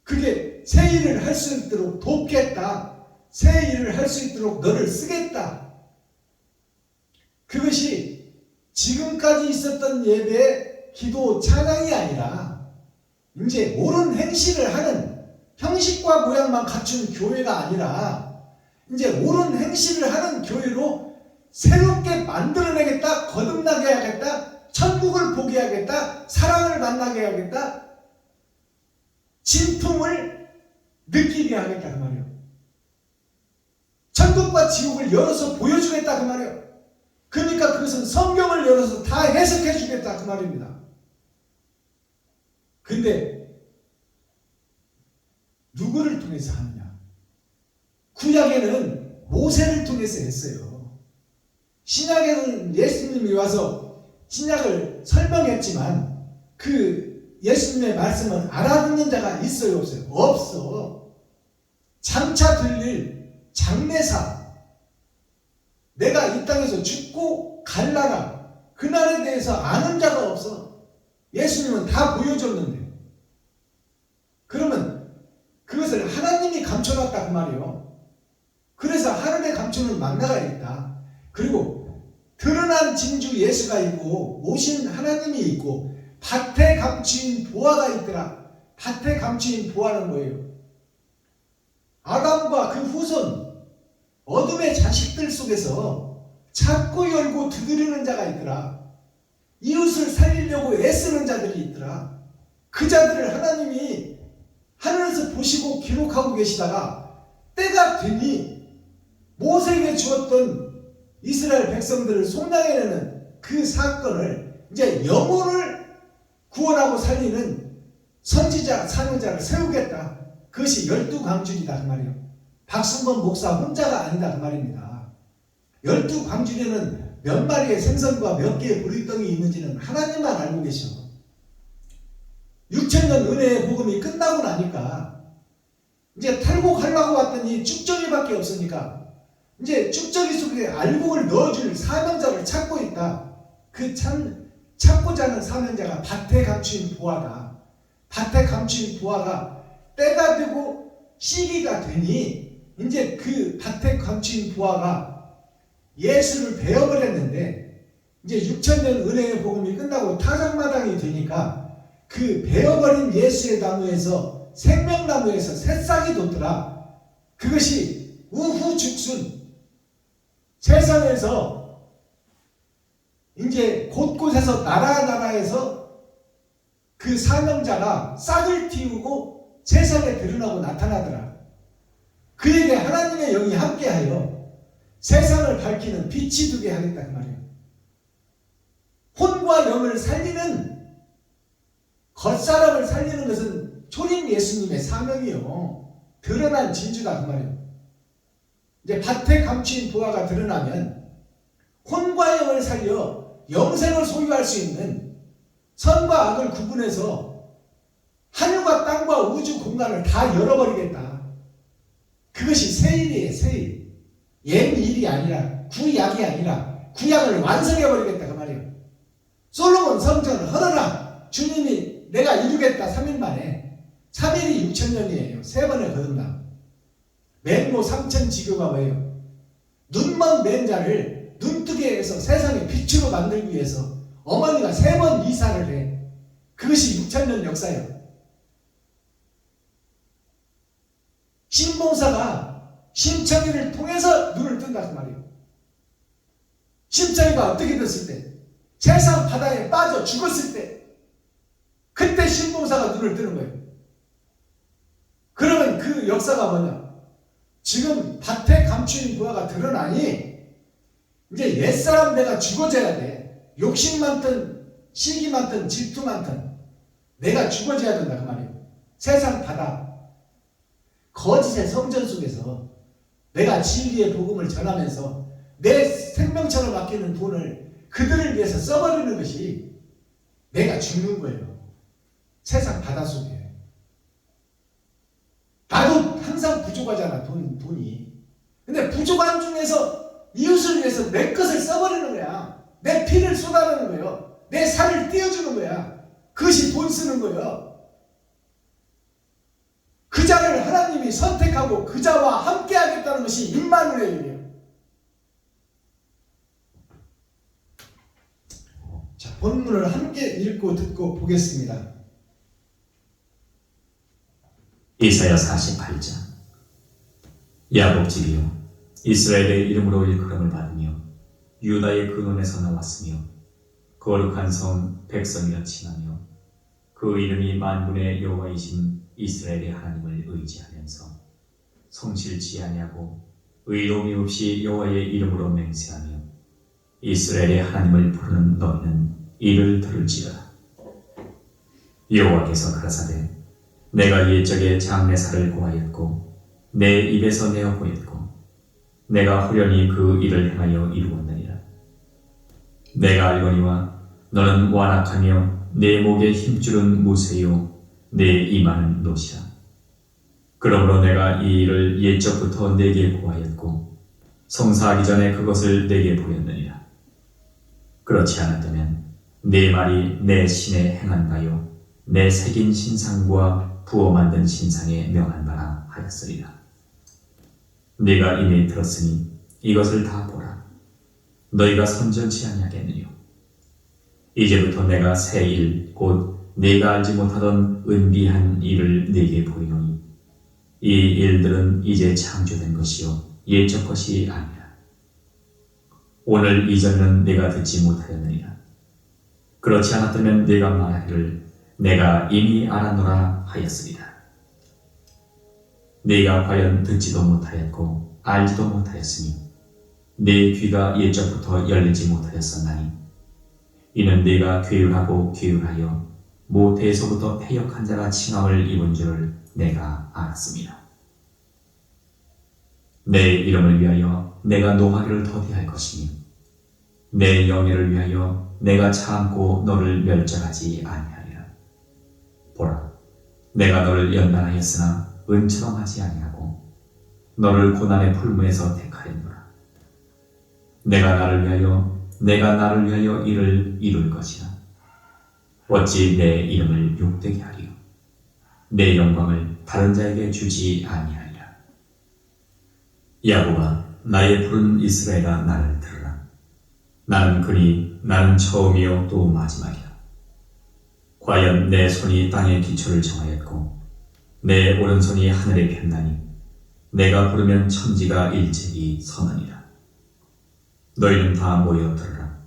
그게 새 일을 할 수 있도록 돕겠다. 새 일을 할 수 있도록 너를 쓰겠다. 그것이 지금까지 있었던 예배, 기도, 찬양이 아니라 이제 옳은 행실을 하는, 형식과 모양만 갖춘 교회가 아니라 이제 옳은 행실을 하는 교회로 새롭게 만들어내겠다. 거듭나게 하겠다. 천국을 보게 하겠다. 사랑을 만나게 하겠다. 진품을 느끼게 하겠다 그 말이에요. 천국과 지옥을 열어서 보여주겠다 그 말이에요. 그러니까 그것은 성경을 열어서 다 해석해 주겠다 그 말입니다. 근데 누구를 통해서 하느냐? 구약에는 모세를 통해서 했어요. 신약에는 예수님이 와서 신약을 설명했지만 그 예수님의 말씀을 알아듣는 자가 있어요, 없어요? 없어. 장차 들릴 장래사, 내가 이 땅에서 죽고 갈 나라, 그날에 대해서 아는 자가 없어. 예수님은 다 보여줬는데. 그러면 그것을 하나님이 감춰놨다 그 말이에요. 그래서 하늘에 감추는 만나가 있다. 그리고 드러난 진주 예수가 있고 오신 하나님이 있고 밭에 감추인 보화가 있더라. 밭에 감추인 보화는 뭐예요? 아담과 그 후손, 어둠의 자식들 속에서 찾고 열고 두드리는 자가 있더라. 이웃을 살리려고 애쓰는 자들이 있더라. 그 자들을 하나님이 하늘에서 보시고 기록하고 계시다가 때가 되니 모세에게 주었던 이스라엘 백성들을 속량해내는 그 사건을 이제 영혼을 구원하고 살리는 선지자, 사명자를 세우겠다. 그것이 12광주리다 그 말이에요. 박순건 목사 혼자가 아니다 그 말입니다. 12광주리는 몇 마리의 생선과 몇 개의 보리떡이 있는지는 하나님만 알고 계셔. 6천년 은혜의 복음이 끝나고 나니까 이제 탈곡하려고 왔더니 쭉정이밖에 없으니까 이제 쭉정이 속에 알곡을 넣어줄 사명자를 찾고 있다. 그 찾고자 하는 사명자가 밭에 감추인 보아다. 밭에 감추인 보아가 때가 되고 시기가 되니 이제 그 밭에 감추인 보아가 예수를 베어버렸는데 이제 6천년 은혜의 복음이 끝나고 타작마당이 되니까 그 베어버린 예수의 나무에서 생명나무에서 새싹이 돋더라. 그것이 우후죽순 세상에서 이제 곳곳에서 나라에서 그 사명자가 싹을 틔우고 세상에 드러나고 나타나더라. 그에게 하나님의 영이 함께하여 세상을 밝히는 빛이 되게 하겠다 그 말이에요. 혼과 영을 살리는 겉사람을 살리는 것은 초림 예수님의 사명이요. 드러난 진주다 그 말이에요. 이제 밭에 감추인 보화가 드러나면 혼과 영을 살려 영생을 소유할 수 있는 선과 악을 구분해서 하늘과 땅과 우주 공간을 다 열어버리겠다. 그것이 새일이에요. 새일. 옛일이 아니라 구약이 아니라 구약을 완성해버리겠다 그 말이에요. 솔로몬 성전을 헐어라. 주님이 내가 이루겠다 3일 만에. 3일이 6천년이에요. 3번의 거듭남. 맹모 3천 지교가 뭐예요? 눈먼 맨 자를 눈뜨게 해서 세상의 빛으로 만들기 위해서 어머니가 3번 이사를 해. 그것이 6천년 역사예요. 신봉사가 심청이를 통해서 눈을 뜬다 그 말이에요. 심청이가 어떻게 됐을 때? 세상 바다에 빠져 죽었을 때 그때 신봉사가 눈을 뜨는 거예요. 그러면 그 역사가 뭐냐? 지금 밭에 감추인 부하가 드러나니 이제 옛사람 내가 죽어져야 돼. 욕심 많든 시기 많든 질투 많든 내가 죽어져야 된다 그 말이에요. 세상 바다 거짓의 성전 속에서 내가 진리의 복음을 전하면서 내 생명처럼 아끼는 돈을 그들을 위해서 써버리는 것이 내가 죽는 거예요. 세상 바다 속에. 나도 항상 부족하잖아. 돈이. 근데 부족한 중에서 이웃을 위해서 내 것을 써버리는 거야. 내 피를 쏟아내는 거예요. 내 살을 띄워주는 거야. 그것이 돈 쓰는 거예요. 그 자를 하나님이 선택하고 그 자와 함께 하겠다는 것이 임마누엘이에요. 자, 본문을 함께 읽고 듣고 보겠습니다. 이사야 48장. 야곱 집이요 이스라엘의 이름으로 일컬음을 받으며 유다의 근원에서 나왔으며 거룩한 성 백성이라 칭하며 그 이름이 만군의 여호와이신 이스라엘의 하나님을 의지하면서 성실치 아니하고 의로움이 없이 여호와의 이름으로 맹세하며 이스라엘의 하나님을 부르는 너희는 이를 들을지어다. 여호와께서 가라사대 내가 옛적에 장래사를 고하였고 내 입에서 내어 보였고 내가 후련히 그 일을 행하여 이루었느니라. 내가 알거니와 너는 완악하며 내 목에 힘줄은 무쇠요 내 이마는 노시라. 그러므로 내가 이 일을 옛적부터 내게 고하였고 성사하기 전에 그것을 내게 보였느니라. 그렇지 않았다면 내 말이 내 신에 행한 바요 내 새긴 신상과 부어 만든 신상에 명한 바라 하였으리라. 네가 이미 들었으니 이것을 다 보라. 너희가 선전치 아니하겠느냐. 이제부터 내가 새 일 곧 네가 알지 못하던 은비한 일을 네게 보이노니 이 일들은 이제 창조된 것이요 옛적 것이 아니라. 오늘 이전은 네가 듣지 못하였느니라. 그렇지 않았다면 네가 말하기를 내가 이미 알았노라 하였으리라. 네가 과연 듣지도 못하였고 알지도 못하였으니 네 귀가 옛적부터 열리지 못하였었나니 이는 네가 괴율하고 괴율하여 모태에서부터 패역한 자가 칭함을 입은 줄을 내가 알았습니다. 내 이름을 위하여 내가 노하기를 더디할 것이니 내 영예를 위하여 내가 참고 너를 멸절하지 아니하리라. 보라, 내가 너를 연단하였으나 은처럼 하지 아니하고 너를 고난의 풀무에서 택하였노라. 내가 나를 위하여 이를 이룰 것이라. 어찌 내 이름을 욕되게 하리요? 내 영광을 다른 자에게 주지 아니하리라. 야곱아, 나의 푸른 이스라엘아, 나를 들으라. 나는 처음이요 또 마지막이라. 과연 내 손이 땅의 기초를 정하였고 내 오른손이 하늘에 폈나니 내가 부르면 천지가 일제히 서느니라. 너희는 다 모여 들으라.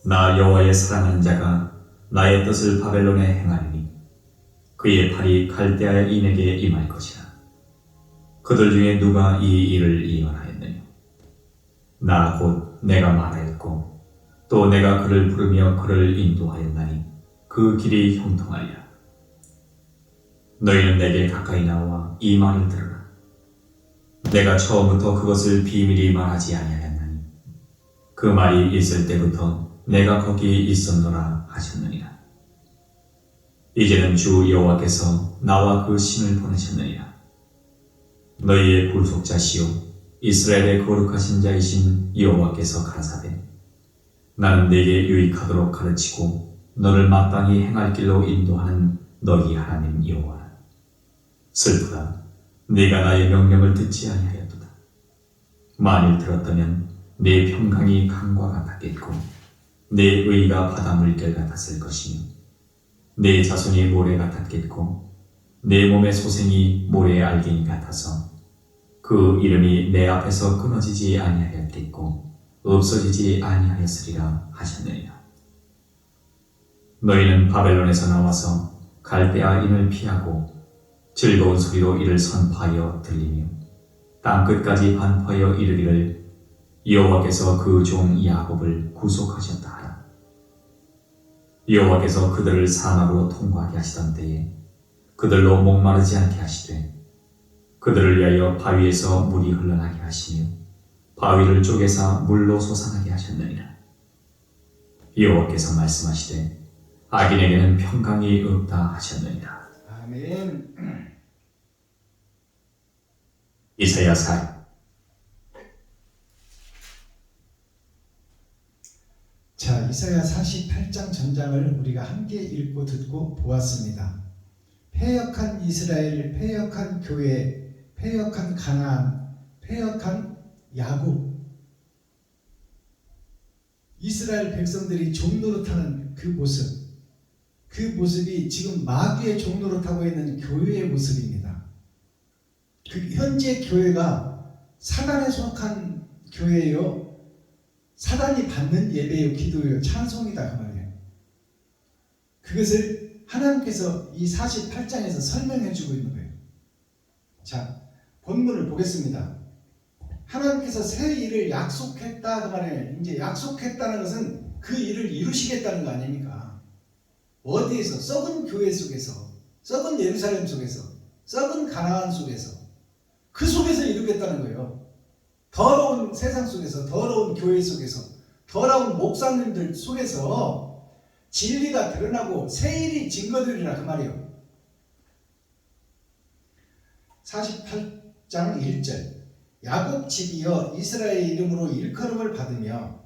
나 여호와의 사랑하는 자가 나의 뜻을 바벨론에 행하리니 그의 팔이 갈대아 인에게 임할 것이라. 그들 중에 누가 이 일을 예언하였느냐? 나 곧 내가 말하였고 또 내가 그를 부르며 그를 인도하였나니 그 길이 형통하리라. 너희는 내게 가까이 나와 이 말을 들으라. 내가 처음부터 그것을 비밀히 말하지 아니하였나니 그 말이 있을 때부터 내가 거기 있었노라 하셨느니라. 이제는 주 여호와께서 나와 그 신을 보내셨느니라. 너희의 구속자시요 이스라엘의 거룩하신 자이신 여호와께서 가라사대 나는 네게 유익하도록 가르치고 너를 마땅히 행할 길로 인도하는 너희 하나님 여호와라. 슬프다. 네가 나의 명령을 듣지 아니하였도다. 만일 들었다면 네 평강이 강과 같았겠고 내 의가 바다 물결 같았을 것이며 내 자손이 모래 같았겠고 내 몸의 소생이 모래의 알갱이 같아서 그 이름이 내 앞에서 끊어지지 아니하였겠고 없어지지 아니하였으리라 하셨느니라. 너희는 바벨론에서 나와서 갈대아 인을 피하고 즐거운 소리로 이를 선포하여 들리며 땅끝까지 반포하여 이르기를 여호와께서 그 종 야곱을 구속하셨다 하라. 여호와께서 그들을 사막으로 통과하게 하시던 때에 그들로 목마르지 않게 하시되 그들을 위하여 바위에서 물이 흘러나게 하시며 바위를 쪼개사 물로 솟아나게 하셨느니라. 여호와께서 말씀하시되 악인에게는 평강이 없다 하셨느니라. 아멘. 이사야 4. 자, 이사야 48장 전장을 우리가 함께 읽고 듣고 보았습니다. 패역한 이스라엘, 패역한 교회, 패역한 가나안, 패역한 야곱, 이스라엘 백성들이 종노릇하는 그 모습이 지금 마귀의 종노릇하고 있는 교회의 모습입니다. 그 현재 교회가 사단에 속한 교회예요. 사단이 받는 예배요, 기도요, 찬송이다 그 말이에요. 그것을 하나님께서 이 48장에서 설명해 주고 있는 거예요. 자, 본문을 보겠습니다. 하나님께서 새 일을 약속했다 그 말이에요. 이제 약속했다는 것은 그 일을 이루시겠다는 거 아닙니까? 어디에서? 썩은 교회 속에서, 썩은 예루살렘 속에서, 썩은 가나안 속에서, 그 속에서 이루겠다는 거예요. 더러운 세상 속에서, 더러운 교회 속에서, 더러운 목사님들 속에서 진리가 드러나고 새 일이 증거되리라 그 말이에요. 48장 1절 야곱 집이여 이스라엘 이름으로 일컬음을 받으며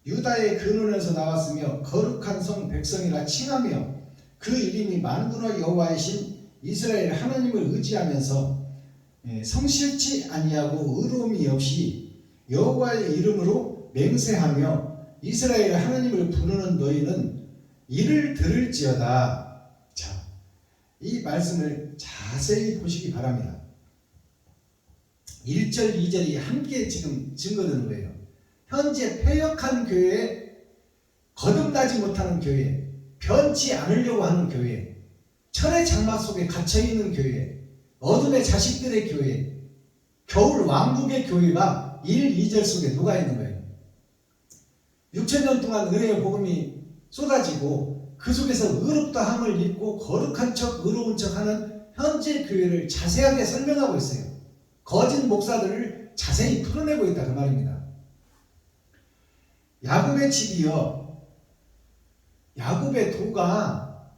유다의 근원에서 나왔으며 거룩한 성 백성이라 칭하며 그 이름이 만군의 여호와이신 이스라엘 하나님을 의지하면서 성실치 아니하고 의로움이 없이 여호와의 이름으로 맹세하며 이스라엘 하나님을 부르는 너희는 이를 들을지어다. 자, 이 말씀을 자세히 보시기 바랍니다. 1절, 2절이 함께 지금 증거되는 거예요. 현재 패역한 교회에 거듭나지 못하는 교회, 변치 않으려고 하는 교회, 철의 장막 속에 갇혀있는 교회, 어둠의 자식들의 교회, 겨울 왕국의 교회가 1, 2절 속에 녹아있는 거예요. 6,000년 동안 은혜의 복음이 쏟아지고 그 속에서 의롭다함을 입고 거룩한 척 의로운 척 하는 현재 교회를 자세하게 설명하고 있어요. 거짓 목사들을 자세히 풀어내고 있다 그 말입니다. 야곱의 집이여, 야곱의 도가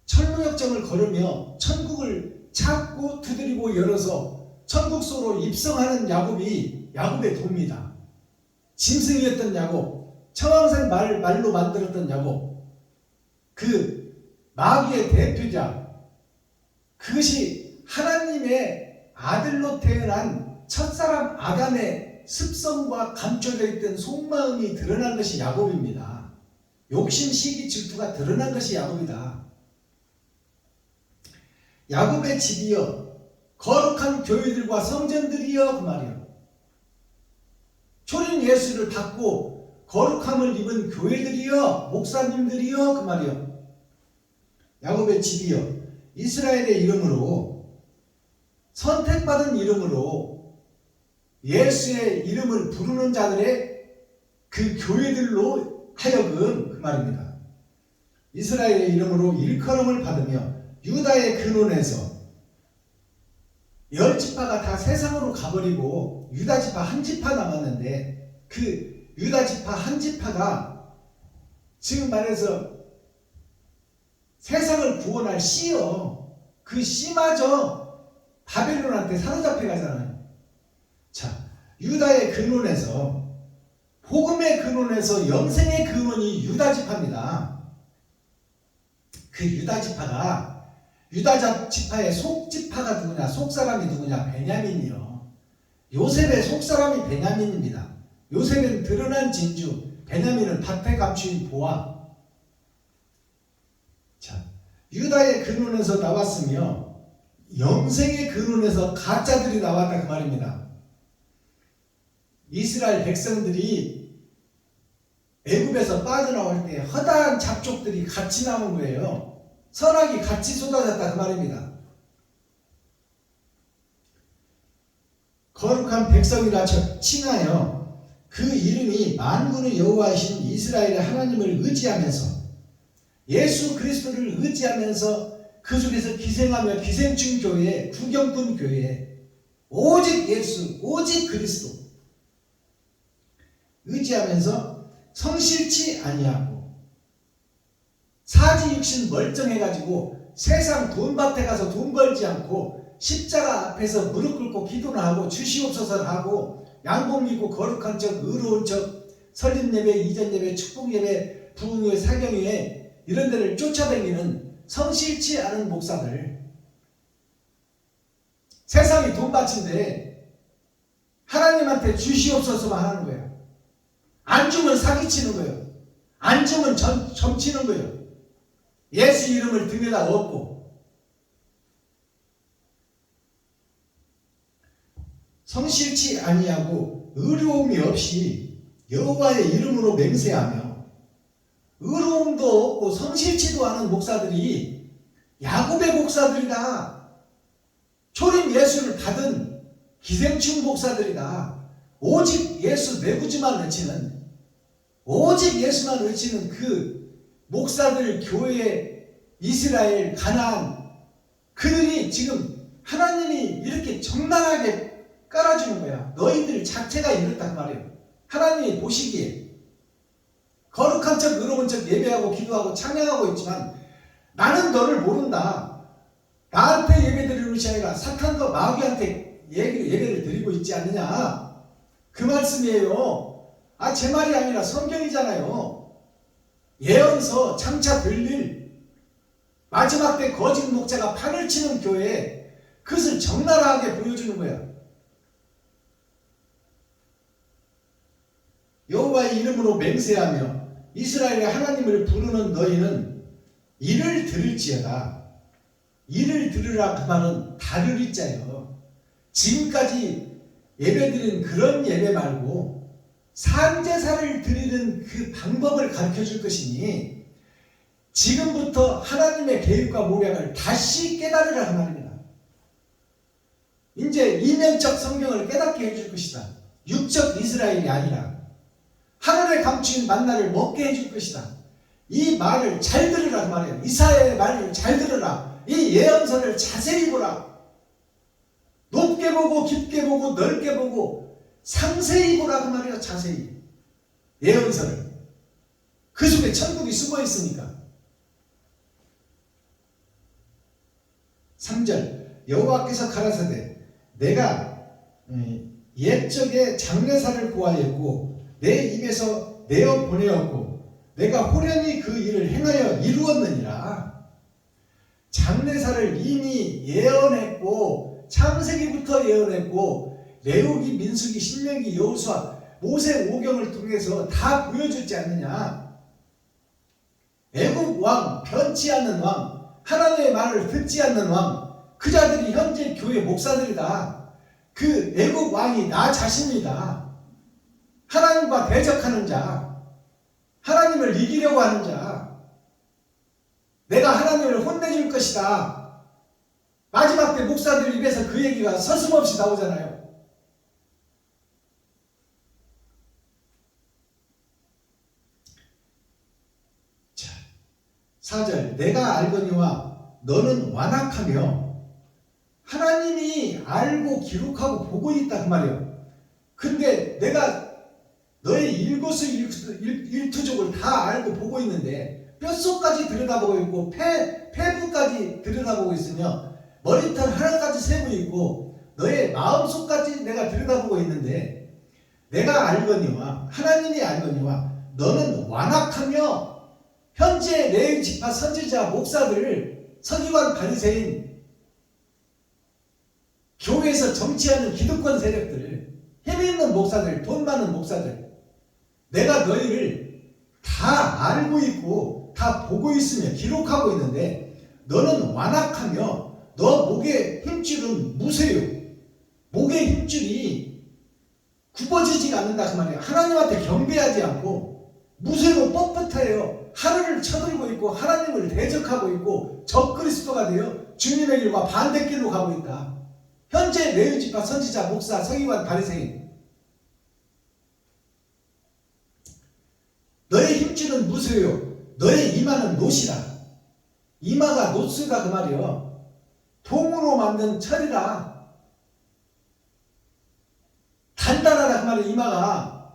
철무역정을 걸으며 천국을 찾고 두드리고 열어서 천국 속으로 입성하는 야곱이 야곱의 도입니다. 짐승이었던 야곱, 청황색 말로 만들었던 야곱, 그 마귀의 대표자, 그것이 하나님의 아들로 태어난 첫사람 아담의 습성과 감춰져 있던 속마음이 드러난 것이 야곱입니다. 욕심, 시기, 질투가 드러난 것이 야곱이다. 야곱의 집이여, 거룩한 교회들과 성전들이여 그 말이요. 초림 예수를 받고 거룩함을 입은 교회들이여, 목사님들이여 그 말이요. 야곱의 집이여, 이스라엘의 이름으로, 선택받은 이름으로 예수의 이름을 부르는 자들의 그 교회들로 하여금 그 말입니다. 이스라엘의 이름으로 일컬음을 받으며 유다의 근원에서 10지파가 다 세상으로 가버리고 유다 지파 한 지파 남았는데 그 유다 지파 한 지파가 지금 말해서 세상을 구원할 씨요, 그 씨마저 바벨론한테 사로잡혀 가잖아요. 자, 유다의 근원에서, 복음의 근원에서 영생의 근원이 유다 지파입니다. 그 유다 지파가, 유다 지파의 속지파가 누구냐, 속사람이 누구냐, 베냐민이요. 요셉의 속사람이 베냐민입니다. 요셉은 드러난 진주, 베냐민은 밭에 감추인 보아. 자, 유다의 근원에서 나왔으며 영생의 근원에서 가짜들이 나왔다 그 말입니다. 이스라엘 백성들이 애굽에서 빠져나올 때 허다한 잡족들이 같이 나온 거예요. 선악이 같이 쏟아졌다 그 말입니다. 거룩한 백성이라 칭하여 그 이름이 만군의 여호와이신 이스라엘의 하나님을 의지하면서, 예수 그리스도를 의지하면서 그 속에서 기생하며 기생충 교회, 구경꾼 교회, 오직 예수, 오직 그리스도 의지하면서 성실치 아니하고 사지 육신 멀쩡해가지고 세상 돈밭에 가서 돈 벌지 않고 십자가 앞에서 무릎 꿇고 기도를 하고 주시옵소서를 하고 양복 입고 거룩한 척 의로운 척 설립 예배, 이전 예배, 축복 예배, 부흥회, 사경회 이런 데를 쫓아다니는 성실치 않은 목사들, 세상이 돈밭인데 하나님한테 주시옵소서만 하는 거예요. 안 주면 사기치는 거예요. 안 주면 점치는 거예요. 예수 이름을 등에다 얻고. 성실치 아니하고 의로움이 없이 여호와의 이름으로 맹세하며, 의로움도 없고 성실치도 않은 목사들이 야곱의 목사들이다. 초림 예수를 받은 기생충 목사들이다. 오직 예수 내구지만 외치는, 오직 예수만 외치는 그 목사들, 교회, 이스라엘, 가나안, 그들이 지금 하나님이 이렇게 정당하게 깔아주는 거야. 너희들 자체가 이렇단 말이에요. 하나님이 보시기에 거룩한 척 의로운 척 예배하고 기도하고 찬양하고 있지만 나는 너를 모른다. 나한테 예배드리는 것이 아니라 사탄과 마귀한테 예배를 드리고 있지 않느냐, 그 말씀이에요. 제 말이 아니라 성경이잖아요. 예언서 장차 들릴 마지막 때 거짓 목자가 판을 치는 교회에 그것을 적나라하게 보여주는 거야. 여호와의 이름으로 맹세하며 이스라엘의 하나님을 부르는 너희는 이를 들을지어다. 이를 들으라 그 말은 다르리자요. 지금까지 예배드린 그런 예배 말고 산제사를 드리는 그 방법을 가르쳐 줄 것이니 지금부터 하나님의 계획과 모략을 다시 깨달으라 그 말입니다. 이제 이면적 성경을 깨닫게 해줄 것이다. 육적 이스라엘이 아니라 하늘에 감추인 만나를 먹게 해줄 것이다. 이 말을 잘 들으라 그 말이에요. 이사야의 말을 잘 들으라. 이 예언서를 자세히 보라. 높게 보고 깊게 보고 넓게 보고 상세히 보라 그 말이에요. 자세히 예언서를. 그 속에 천국이 숨어 있으니까. 3절 여호와께서 가라사대 내가 옛적에 장례사를 구하였고 내 입에서 내어 보내었고 내가 호련히 그 일을 행하여 이루었느니라. 장례사를 이미 예언했고 창세기부터 예언했고 레위기, 민수기, 신명기, 여호수아, 모세 오경을 통해서 다 보여줬지 않느냐. 애국 왕, 변치 않는 왕, 하나님의 말을 듣지 않는 왕, 그 자들이 현재 교회 목사들이다. 그 애국 왕이 나 자신이다. 하나님과 대적하는 자, 하나님을 이기려고 하는 자, 내가 하나님을 혼내줄 것이다. 마지막 때 목사들 입에서 그 얘기가 서슴없이 나오잖아요. 자, 4절 내가 알거니와 너는 완악하며 하나님이 알고 기록하고 보고 있다 그 말이에요. 근데 내가 너의 일거수일투족을 다 알고 보고 있는데 뼛속까지 들여다보고 있고 폐부까지 들여다보고 있으며 머리털 하나까지 세고 있고 너의 마음속까지 내가 들여다보고 있는데 내가 알거니와 하나님이 알거니와 너는 완악하며 현재 레위 지파 선지자 목사들 서기관 바리새인 교회에서 정치하는 기득권 세력들 힘있는 목사들 돈 많은 목사들 내가 너희를 다 알고 있고 다 보고 있으며 기록하고 있는데 너는 완악하며 너 목의 힘줄은 무쇠요. 목의 힘줄이 굽어지지가 않는다 그 말이에요. 하나님한테 경배하지 않고 무쇠로 뻣뻣해요. 하늘을 쳐들고 있고 하나님을 대적하고 있고 적그리스도가 되어 주님의 길과 반대길로 가고 있다. 현재 레위지파 선지자 목사 서기관 바리새인 너의 힘줄은 무쇠요. 너의 이마는 노시라. 이마가 노스다 그 말이요. 동으로 만든 철이라. 단단하다 그 말이에요.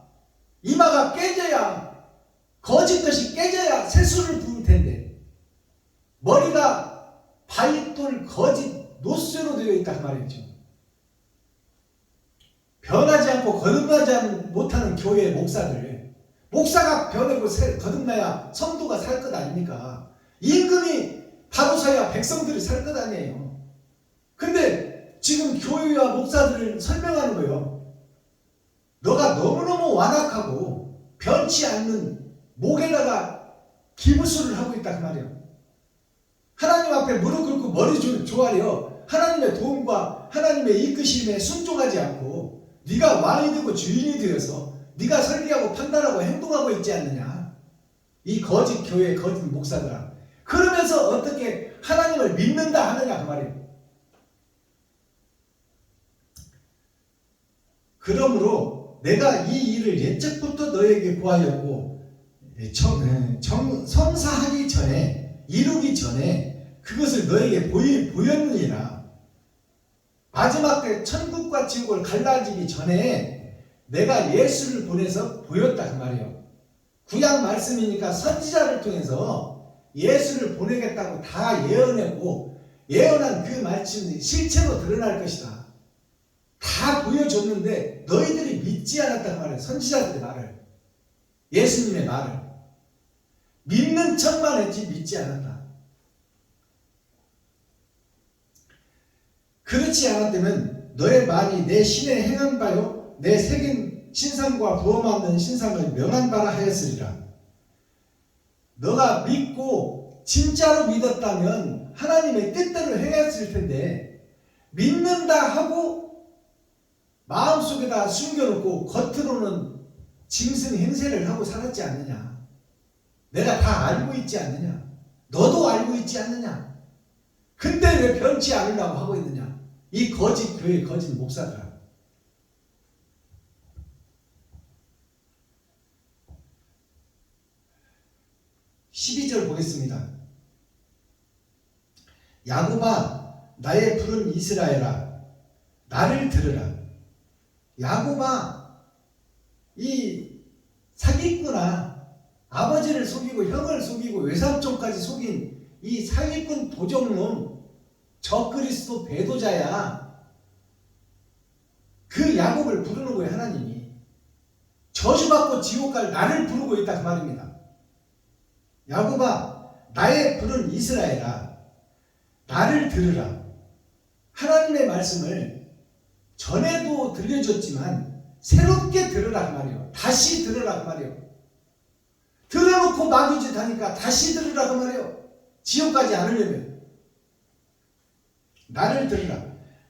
이마가 깨져야 거짓것이 깨져야 세수를 부을 텐데 머리가 바위돌 거짓 노쇠로 되어 있다 그 말이죠. 변하지 않고 거듭나지 못하는 교회의 목사들 목사가 변하고 거듭나야 성도가 살 것 아닙니까? 임금이 바로 서야 백성들이 살 것 아니에요. 근데 지금 교회와 목사들을 설명하는 거예요. 너가 너무너무 완악하고 변치 않는 목에다가 기부수를 하고 있다 그 말이에요. 하나님 앞에 무릎 꿇고 머리 조아려 하나님의 도움과 하나님의 이끄심에 순종하지 않고 네가 왕이 되고 주인이 되어서 네가 설계하고 판단하고 행동하고 있지 않느냐. 이 거짓 교회 거짓 목사들아. 그러면서 어떻게 하나님을 믿는다 하느냐 그 말이에요. 그러므로 내가 이 일을 옛적부터 너에게 구하였고 성사하기 전에 이루기 전에 그것을 너에게 보였느니라. 마지막 때 천국과 지옥을 갈라지기 전에 내가 예수를 보내서 보였다 그 말이에요. 구약 말씀이니까 선지자를 통해서 예수를 보내겠다고 다 예언했고 예언한 그 말씀이 실체로 드러날 것이다. 다 보여줬는데 너희들이 믿지 않았단 말이에요. 선지자들의 말을. 예수님의 말을. 믿는 척만 했지 믿지 않았다. 그렇지 않았다면 너의 말이 내 신에 행한 바요 내 새긴 신상과 부어맞는 신상을 명한 바라 하였으리라. 너가 믿고 진짜로 믿었다면 하나님의 뜻대로 행했을 텐데 믿는다 하고 마음속에다 숨겨놓고 겉으로는 짐승 행세를 하고 살았지 않느냐? 내가 다 알고 있지 않느냐? 너도 알고 있지 않느냐? 근데 왜 변치 않으려고 하고 있느냐? 이 거짓 교회, 거짓 목사들아. 12절 보겠습니다. 야곱아, 나의 푸른 이스라엘아, 나를 들으라. 야곱아, 이 사기꾼아, 아버지를 속이고 형을 속이고 외삼촌까지 속인 이 사기꾼 도적놈, 적그리스도 배도자야. 그 야곱을 부르는 거예요. 하나님이 저주받고 지옥 갈 나를 부르고 있다 그 말입니다. 야곱아, 나의 푸른 이스라엘아, 나를 들으라. 하나님의 말씀을 전에도 들려줬지만 새롭게 들으라 그 말이에요. 다시 들으라 그 말이에요. 들어놓고 마귀짓 하니까 다시 들으라 그 말이에요. 지옥 가지 않으려면. 나를 들으라.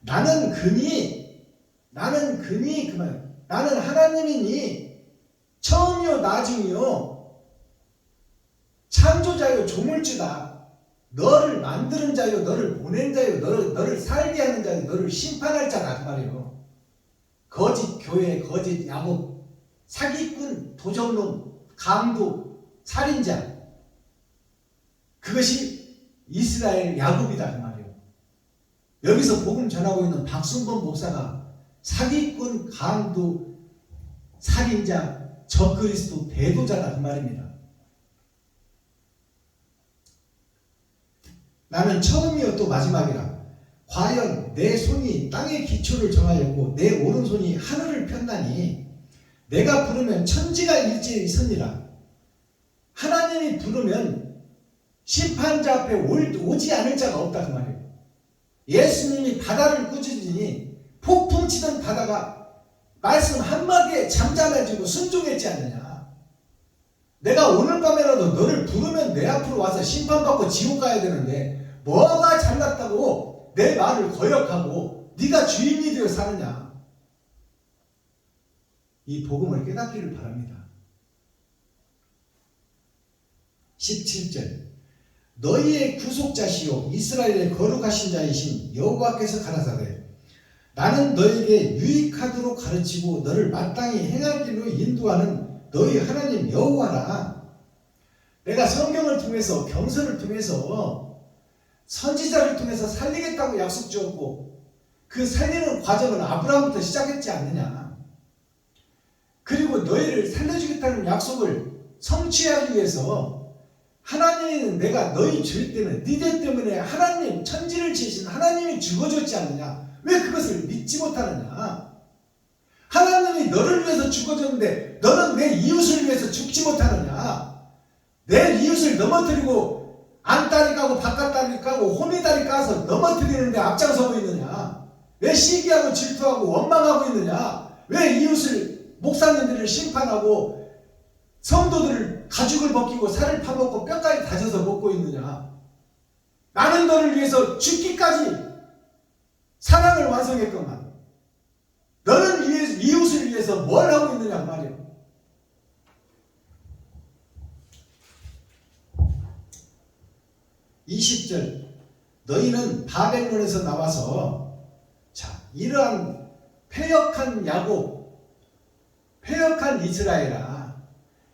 나는 그니 그 말. 나는 하나님이니 처음이요 나중이요 창조자요 조물주다. 너를 만드는 자요 너를 보낸 자요 너를 살게 하는 자요 너를 심판할 자다 그 말이에요. 거짓 교회, 거짓 야곱, 사기꾼, 도적놈, 강도, 살인자, 그것이 이스라엘 야곱이다 그 말이에요. 여기서 복음 전하고 있는 박순범 목사가 사기꾼, 강도, 살인자, 적그리스도 배도자다 그 말입니다. 나는 처음이요 또 마지막이라. 과연 내 손이 땅의 기초를 정하였고 내 오른손이 하늘을 폈나니 내가 부르면 천지가 일제히 서니라. 하나님이 부르면 심판자 앞에 오지 않을 자가 없다 그 말이에요. 예수님이 바다를 꾸짖으니 폭풍 치던 바다가 말씀 한마디에 잠잠해지고 순종했지 않느냐. 내가 오늘 밤에라도 너를 부르면 내 앞으로 와서 심판받고 지옥 가야 되는데 뭐가 잘났다고 내 말을 거역하고 네가 주인이 되어 사느냐. 이 복음을 깨닫기를 바랍니다. 17절 너희의 구속자시요 이스라엘의 거룩하신 자이신 여호와께서 가라사대 나는 너에게 유익하도록 가르치고 너를 마땅히 행할 길로 인도하는 너희 하나님 여호와라. 내가 성경을 통해서 경서를 통해서 선지자를 통해서 살리겠다고 약속 주었고 그 살리는 과정은 아브라함부터 시작했지 않느냐. 그리고 너희를 살려주겠다는 약속을 성취하기 위해서 하나님은 내가 너희 죄 때문에 니들 때문에 하나님 천지를 지으신 하나님이 죽어줬지 않느냐. 왜 그것을 믿지 못하느냐. 하나님이 너를 위해서 죽어줬는데 너는 내 이웃을 위해서 죽지 못하느냐. 내 이웃을 넘어뜨리고 안다리 까고 바깥다리 까고 호미다리 까서 넘어뜨리는데 앞장서고 있느냐. 왜 시기하고 질투하고 원망하고 있느냐. 왜 이웃을 목사님들을 심판하고 성도들을 가죽을 벗기고 살을 파먹고 뼈까지 다져서 먹고 있느냐. 나는 너를 위해서 죽기까지 사랑을 완성했건만 너는 이웃을 위해서 뭘 하고 있느냐 말이에요. (20절) 너희는 바벨론에서 나와서 자 이러한 패역한 야곱, 패역한 이스라엘아,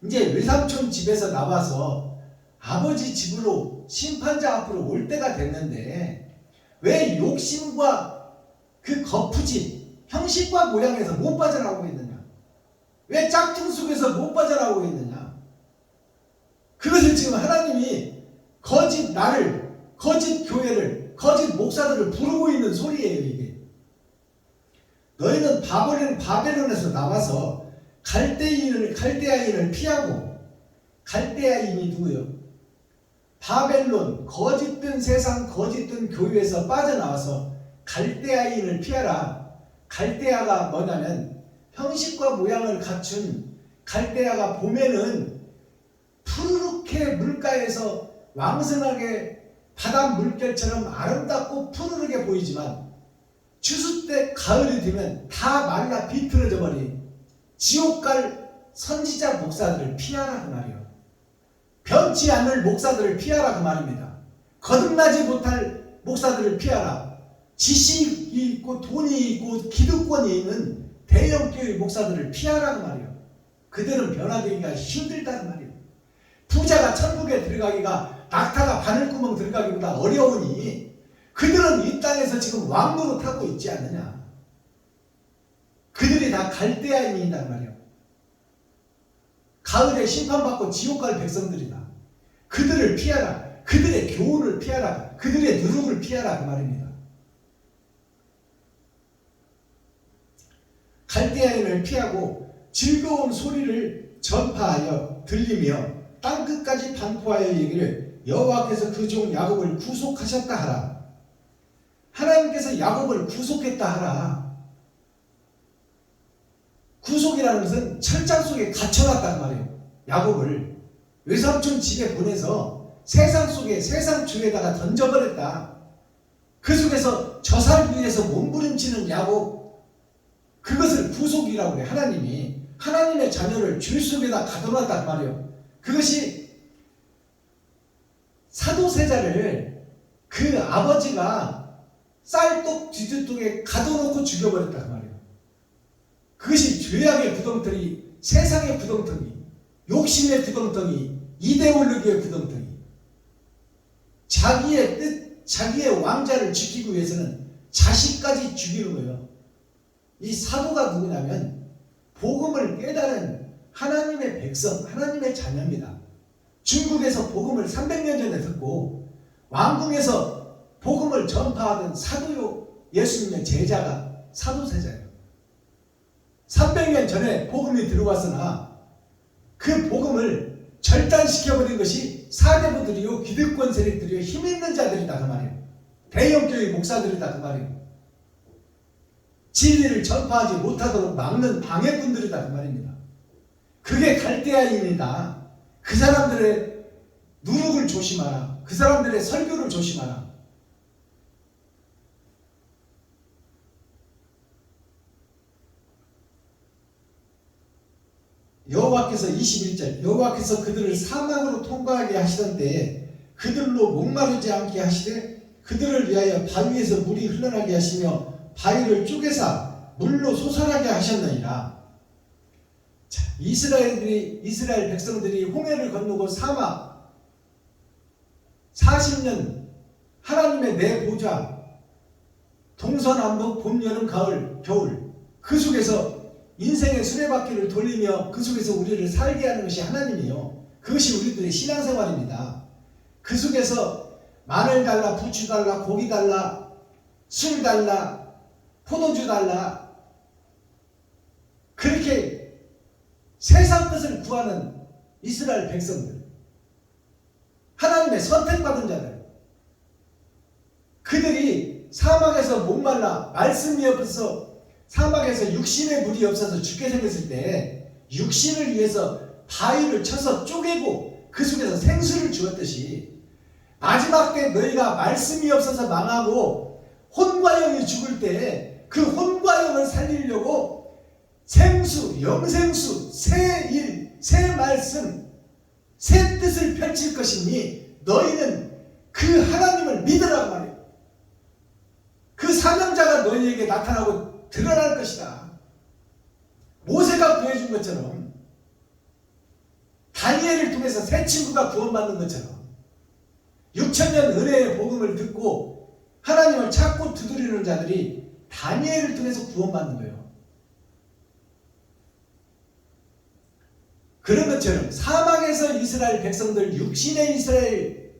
이제 외삼촌 집에서 나와서 아버지 집으로 심판자 앞으로 올 때가 됐는데 왜 욕심과 그 거푸집, 형식과 모양에서 못 빠져나오고 있느냐. 왜 짝퉁 속에서 못 빠져나오고 있느냐. 그것을 지금 하나님이 거짓 나를, 거짓 교회를, 거짓 목사들을 부르고 있는 소리예요. 이게 너희는 바벨론에서 나와서 갈대아인을 피하고, 갈대아인이 누구요? 바벨론, 거짓된 세상, 거짓된 교회에서 빠져나와서 갈대아인을 피하라. 갈대아가 뭐냐면 형식과 모양을 갖춘 갈대아가 보면은 푸르르게 물가에서 왕성하게 바다 물결처럼 아름답고 푸르르게 보이지만 추수 때 가을이 되면 다 말라 비틀어져 버린 지옥 갈 선지자 목사들을 피하라 그 말이에요. 변치 않을 목사들을 피하라 그 말입니다. 거듭나지 못할 목사들을 피하라. 지식이 있고 돈이 있고 기득권이 있는 대형교회 목사들을 피하라 그 말이에요. 그들은 변화되기가 힘들다 그 말이에요. 부자가 천국에 들어가기가 낙타가 바늘구멍 들어가기보다 어려우니 그들은 이 땅에서 지금 왕노로 타고 있지 않느냐. 그들이 다 갈대아인이란 말이에요. 가을에 심판받고 지옥 갈 백성들이다. 그들을 피하라. 그들의 교훈을 피하라. 그들의 누룩을 피하라 그 말입니다. 갈대아인을 피하고 즐거운 소리를 전파하여 들리며 땅끝까지 반포하여 이르기를 여호와께서 그 종 야곱을 구속하셨다 하라. 하나님께서 야곱을 구속했다 하라. 구속이라는 것은 철장 속에 갇혀놨단 말이에요. 야곱을 외삼촌 집에 보내서 세상 속에 세상 줄에다가 던져버렸다. 그 속에서 저살 위에서 몸부림치는 야곱, 그것을 구속이라고 그래. 하나님이 하나님의 자녀를 줄 속에다 가둬놨단 말이에요. 그것이 사도세자를 그 아버지가 쌀독 뒤죽독에 가둬놓고 죽여버렸단 말이에요. 그것이 죄악의 구덩텅이, 세상의 구덩텅이, 욕심의 구덩텅이, 이데올로기의 구덩텅이, 자기의 뜻, 자기의 왕자를 지키기 위해서는 자식까지 죽이는 거예요. 이 사도가 누구냐면 복음을 깨달은 하나님의 백성, 하나님의 자녀입니다. 중국에서 복음을 300년 전에 듣고 왕궁에서 복음을 전파하던 사도요, 예수님의 제자가 사도세자예요. 300년 전에 복음이 들어왔으나 그 복음을 절단시켜버린 것이 사대부들이요, 기득권 세력들이요, 힘있는 자들이다 그 말이에요. 대형교회 목사들이다 그 말이에요. 진리를 전파하지 못하도록 막는 방해꾼들이다 그 말입니다. 그게 갈대아인이다. 그 사람들의 누룩을 조심하라. 그 사람들의 설교를 조심하라. 여호와께서 21절 여호와께서 그들을 사막으로 통과하게 하시던 때에 그들로 목마르지 않게 하시되 그들을 위하여 바위에서 물이 흘러나게 하시며 바위를 쪼개사 물로 솟아나게 하셨느니라. 자, 이스라엘 백성들이 홍해를 건너고 사막 40년 하나님의 내 보좌 동서남북 봄 여름 가을 겨울 그 속에서 인생의 수레바퀴를 돌리며 그 속에서 우리를 살게 하는 것이 하나님이요. 그것이 우리들의 신앙생활입니다. 그 속에서 마늘 달라, 부추 달라, 고기 달라, 술 달라, 포도주 달라, 그렇게 세상 것을 구하는 이스라엘 백성들, 하나님의 선택받은 자들, 그들이 사막에서 목말라 말씀이 없어서 사막에서 육신의 물이 없어서 죽게 생겼을 때 육신을 위해서 바위를 쳐서 쪼개고 그 속에서 생수를 주었듯이 마지막 때 너희가 말씀이 없어서 망하고 혼과 영이 죽을 때 그 혼과 영을 살리려고 생수, 영생수, 새 일, 새 말씀, 새 뜻을 펼칠 것이니 너희는 그 하나님을 믿으라고 말해요. 그 사명자가 너희에게 나타나고 드러날 것이다. 모세가 구해준 것처럼, 다니엘을 통해서 새 친구가 구원받는 것처럼 6,000년 은혜의 복음을 듣고 하나님을 찾고 두드리는 자들이 다니엘을 통해서 구원받는 거예요. 그런 것처럼 사막에서 이스라엘 백성들, 육신의 이스라엘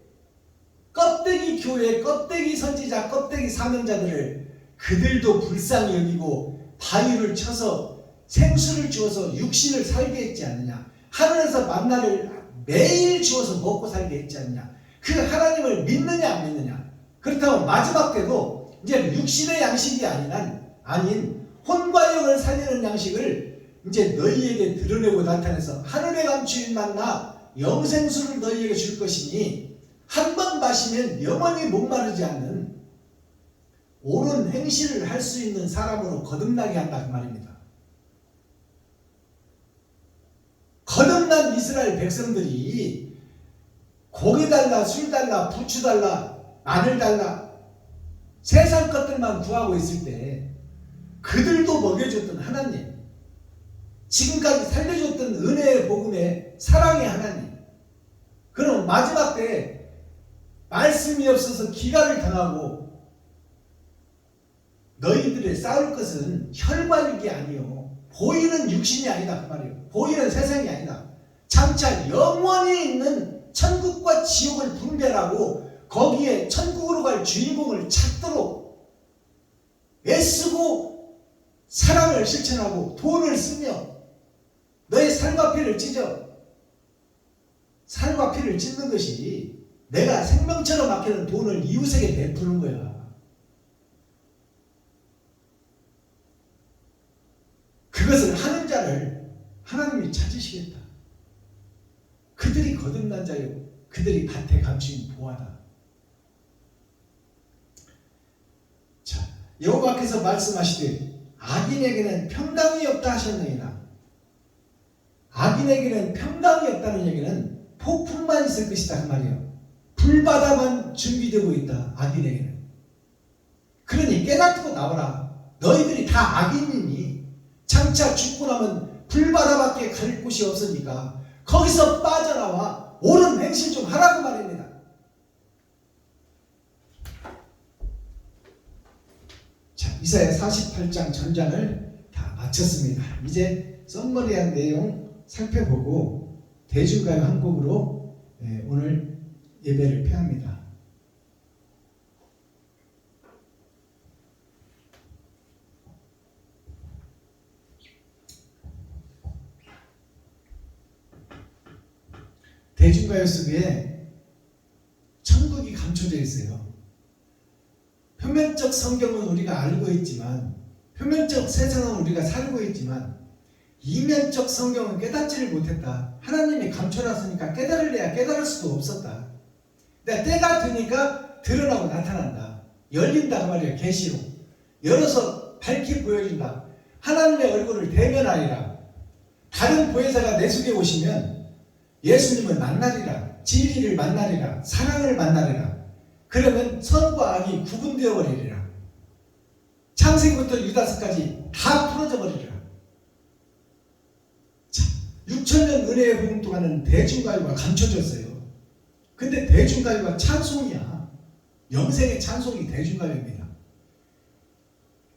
껍데기 교회, 껍데기 선지자, 껍데기 사명자들을 그들도 불쌍히 여기고 바위를 쳐서 생수를 주어서 육신을 살게 했지 않느냐. 하늘에서 만나를 매일 주어서 먹고 살게 했지 않느냐. 그 하나님을 믿느냐 안 믿느냐. 그렇다면 마지막 때도 이제 육신의 양식이 아닌 혼과 영을 살리는 양식을 이제 너희에게 드러내고 나타내서 하늘의 감추인 만나 영생수를 너희에게 줄 것이니 한 번 마시면 영원히 목마르지 않는 옳은 행실을 할 수 있는 사람으로 거듭나게 한다 그 말입니다. 이스라엘 백성들이 고기 달라, 술 달라, 부추 달라, 마늘 달라 세상 것들만 구하고 있을 때 그들도 먹여줬던 하나님, 지금까지 살려줬던 은혜의 복음의 사랑의 하나님, 그럼 마지막 때 말씀이 없어서 기가를 당하고 너희들의 싸울 것은 혈관육이 아니요 보이는 육신이 아니다 그 말이에요. 보이는 세상이 아니다. 장차 영원히 있는 천국과 지옥을 분별하고 거기에 천국으로 갈 주인공을 찾도록 애쓰고 사랑을 실천하고 돈을 쓰며 너의 살과 피를 찢어. 살과 피를 찢는 것이 내가 생명처럼 아끼는 돈을 이웃에게 베푸는 거야. 그것을 하는 자를 하나님이 찾으시겠다. 그들이 거듭난 자요 그들이 밭에 감추인 보화다. 자, 여호와께서 말씀하시되 악인에게는 평강이 없다 하셨느니라. 악인에게는 평강이 없다는 얘기는 폭풍만 있을 것이다 그 말이에요. 불바다만 준비되고 있다 악인에게는. 그러니 깨닫고 나와라. 너희들이 다 악인이니 장차 죽고 나면 불바다밖에 갈 곳이 없으니까 거기서 빠져나와 옳은 행실 좀 하라고 말입니다. 자, 이사야 48장 전장을 다 마쳤습니다. 이제 썸머리한 내용 살펴보고 대중가요 한 곡으로 오늘 예배를 폐합니다. 대중가요 속에 천국이 감춰져 있어요. 표면적 성경은 우리가 알고 있지만, 표면적 세상은 우리가 살고 있지만 이면적 성경은 깨닫지를 못했다. 하나님이 감춰놨으니까 깨달을래야 깨달을 수도 없었다. 근데 때가 되니까 드러나고 나타난다. 열린다 그 말이에요. 계시로 열어서 밝히 보여준다. 하나님의 얼굴을 대면하리라. 다른 보혜사가 내 속에 오시면 예수님을 만나리라. 진리를 만나리라. 사랑을 만나리라. 그러면 선과 악이 구분되어 버리리라. 창세기부터 유다서까지 다 풀어져 버리리라. 자, 6천년 은혜의 복음 동안은 대중가요가 감춰졌어요. 근데 대중가요가 찬송이야. 영생의 찬송이 대중가요입니다.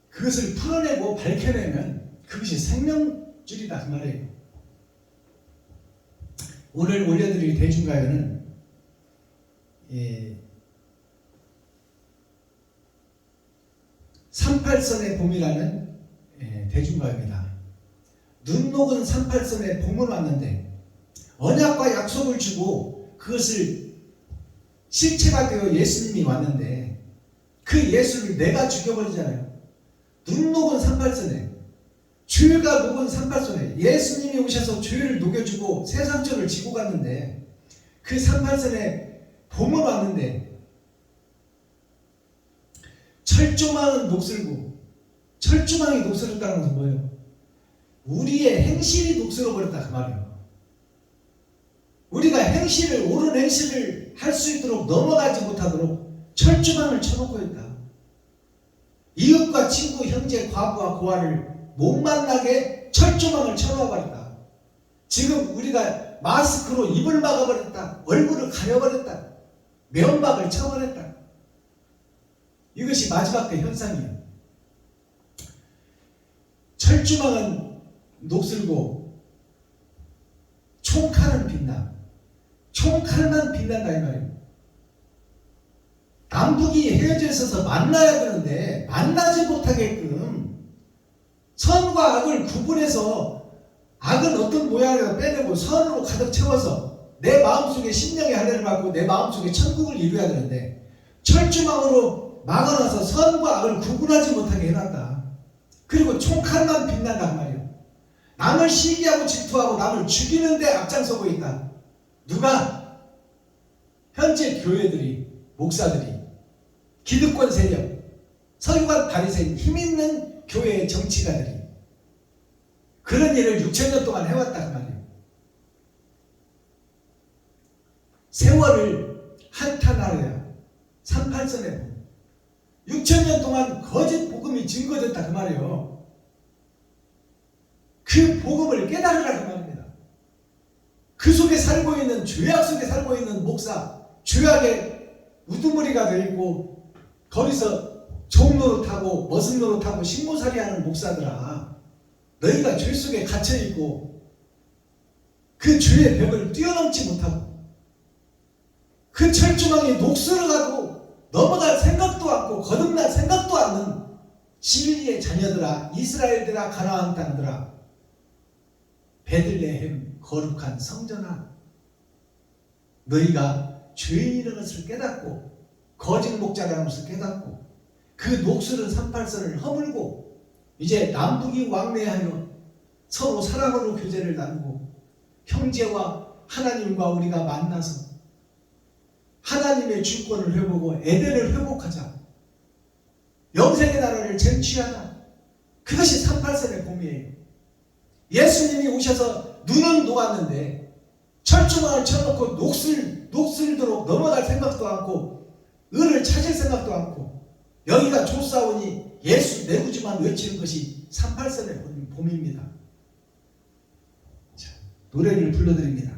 그것을 풀어내고 밝혀내면 그것이 생명줄이다 그 말이에요. 오늘 올려드릴 대중가요는 38선의 봄이라는 대중가요입니다. 눈 녹은 38선의 봄은 왔는데 언약과 약속을 주고 그것을 실체가 되어 예수님이 왔는데 그 예수를 내가 죽여버리잖아요. 눈 녹은 38선에 죄가 녹은 38선에 예수님이 오셔서 죄를 녹여주고 세상죄를 지고 갔는데 그 38선에 봄은 왔는데 철조망은 녹슬고 철조망이 녹슬었다는 것은 뭐예요? 우리의 행실이 녹슬어버렸다 그 말이에요. 우리가 행실을 옳은 행실을 할 수 있도록 넘어가지 못하도록 철조망을 쳐놓고 있다. 이웃과 친구, 형제, 과부와 고아를 못 만나게 철조망을 쳐놓아버렸다. 지금 우리가 마스크로 입을 막아버렸다. 얼굴을 가려버렸다. 면박을 쳐버렸다. 이것이 마지막 때 현상이에요. 철조망은 녹슬고 총칼은 빛나. 총칼만 빛난다 이 말이에요. 남북이 헤어져 있어서 만나야 되는데 만나지 못하게끔 선과 악을 구분해서 악은 어떤 모양으로 빼내고 선으로 가득 채워서 내 마음속에 심령의 할례를 받고 내 마음속에 천국을 이루어야 되는데 철조망으로 막아놔서 선과 악을 구분하지 못하게 해놨다. 그리고 총칼만 빛난단 말이에요. 남을 시기하고 질투하고 남을 죽이는 데 앞장서고 있다. 누가? 현재 교회들이, 목사들이, 기득권 세력, 서기관 바리새인, 힘있는 교회의 정치가들이 그런 일을 6,000년 동안 해왔다 그 말이에요. 세월을 한탄하여야 38선의 복음. 6,000년 동안 거짓 복음이 증거됐다 그 말이에요. 그 복음을 깨달으라 그 말입니다. 그 속에 살고 있는, 죄악 속에 살고 있는 목사, 죄악의 우두머리가 되어 있고 거기서 종노릇하고 머슴노릇하고 식모살이하는 목사들아, 너희가 죄 속에 갇혀있고 그 죄의 벽을 뛰어넘지 못하고 그 철조망이 녹슬어가고 넘어갈 생각도 않고 거듭날 생각도 않는 진리의 자녀들아, 이스라엘들아, 가나안 땅들아, 베들레헴 거룩한 성전아, 너희가 죄인이라는 것을 깨닫고 거짓 목자라는 것을 깨닫고 그 녹슬은 38선을 허물고 이제 남북이 왕래하여 서로 사랑으로 교제를 나누고 형제와 하나님과 우리가 만나서 하나님의 주권을 회복하고 에덴을 회복하자. 영생의 나라를 쟁취하자. 그것이 38선의 봄이에요. 예수님이 오셔서 눈은 녹았는데 철조망을 쳐놓고 녹슬도록 넘어갈 생각도 않고 을을 찾을 생각도 않고 여기가 조사오니 예수 내구주만 외치는 것이 38선의 봄입니다. 자, 노래를 불러드립니다.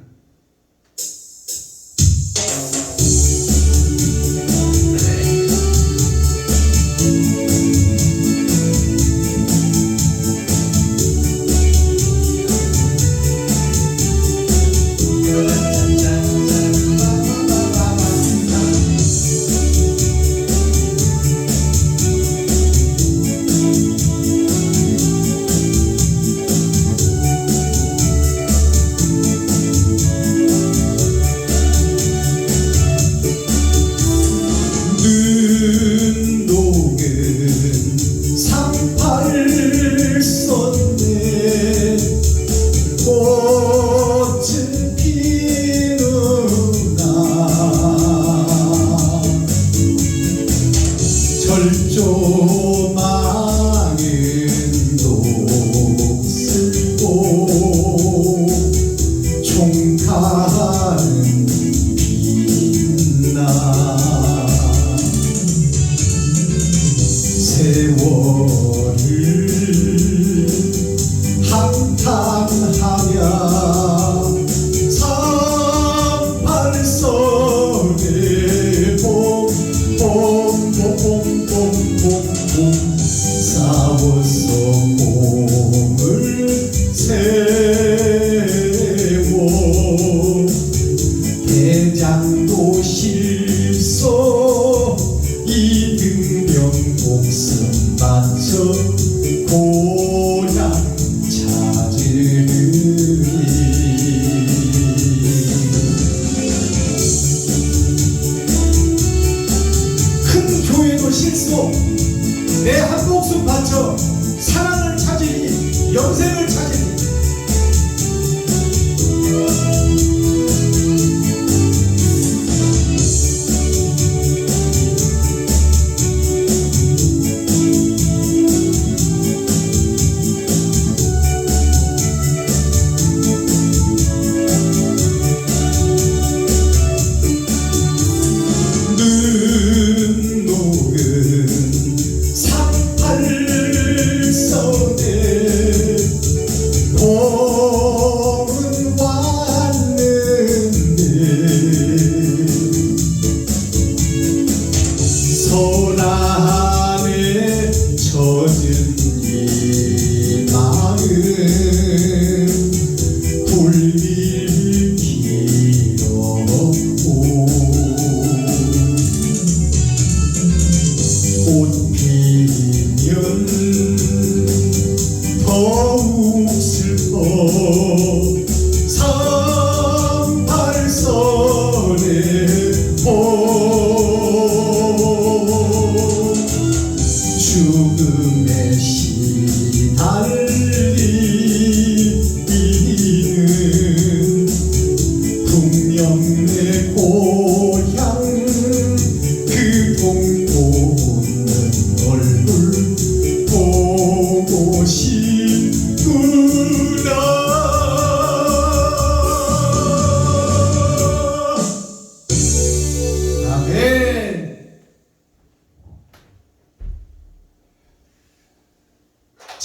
내 한 목숨 바쳐 사랑을 찾으니 영생을 찾으니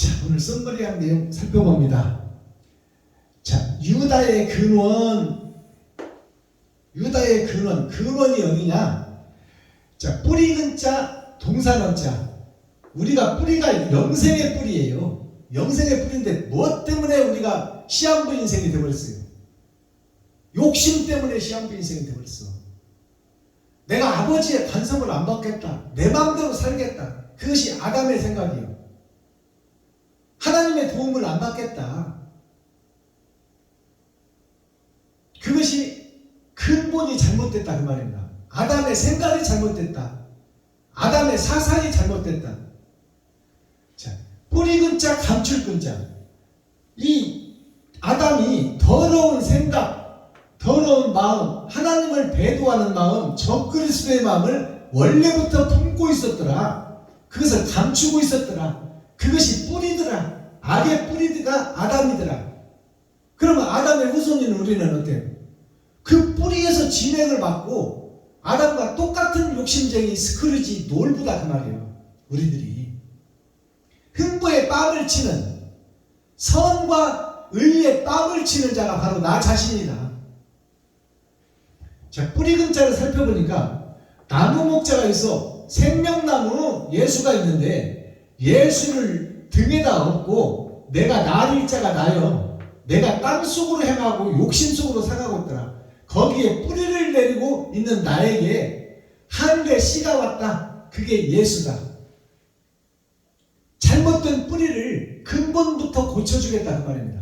자, 오늘 썸머리한 내용 살펴봅니다. 자, 유다의 근원이 어디냐? 자, 뿌리 근자, 동산 원자. 우리가 뿌리가 영생의 뿌리예요. 영생의 뿌리인데 무엇 때문에 우리가 시한부 인생이 되어버렸어요? 욕심 때문에 시한부 인생이 되어버렸어. 내가 아버지의 간섭을 안 받겠다. 내 마음대로 살겠다. 그것이 아담의 생각이에요. 하나님의 도움을 안 받겠다. 그것이 근본이 잘못됐다 그 말입니다. 아담의 생각이 잘못됐다. 아담의 사상이 잘못됐다. 자, 뿌리 근자, 감출 근자. 이 아담이 더러운 생각, 더러운 마음, 하나님을 배도하는 마음, 적그리스도의 마음을 원래부터 품고 있었더라. 그것을 감추고 있었더라. 그것이 뿌리더라. 악의 뿌리가 아담이더라. 그러면 아담의 후손인 우리는 어때요? 그 뿌리에서 진행을 받고 아담과 똑같은 욕심쟁이 스크루지 놀부다 그 말이에요. 우리들이 흥부에 뺨을 치는, 선과 의에 뺨을 치는 자가 바로 나 자신이다. 자, 뿌리 근자를 살펴보니까 나무 목자가 있어. 생명나무 예수가 있는데 예수를 등에다 업고 내가 나릴 자가 나요. 내가 땅 속으로 행하고 욕심 속으로 살아가고 있더라. 거기에 뿌리를 내리고 있는 나에게 하늘의 씨가 왔다. 그게 예수다. 잘못된 뿌리를 근본부터 고쳐주겠다 그 말입니다.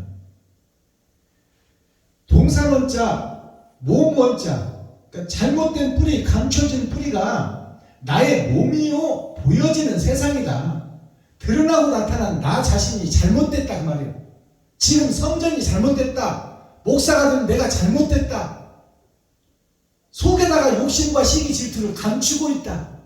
동산원자, 모음원자, 그러니까 잘못된 뿌리, 감춰진 뿌리가 나의 몸이요 보여지는 세상이다. 드러나고 나타난 나 자신이 잘못됐다 그 말이에요. 지금 성전이 잘못됐다. 목사가 된 내가 잘못됐다. 속에다가 욕심과 시기 질투를 감추고 있다.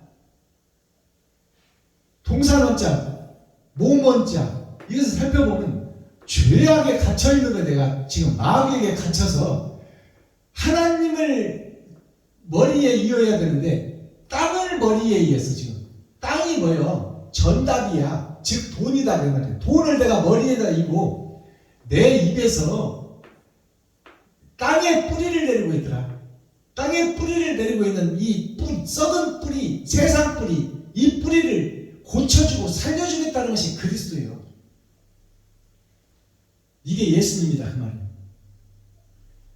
동산원자, 모음원자, 이것을 살펴보면 죄악에 갇혀있는 거예요. 내가 지금 마귀에게 갇혀서 하나님을 머리에 이어야 되는데 땅을 머리에 이었어. 지금 땅이 뭐예요? 전답이야. 즉 돈이다 그 말이에요. 돈을 내가 머리에다 이고 내 입에서 땅에 뿌리를 내리고 있더라. 땅에 뿌리를 내리고 있는 이 뿌리, 썩은 뿌리, 세상 뿌리, 이 뿌리를 고쳐주고 살려주겠다는 것이 그리스도예요. 이게 예수님이다 그 말이에요.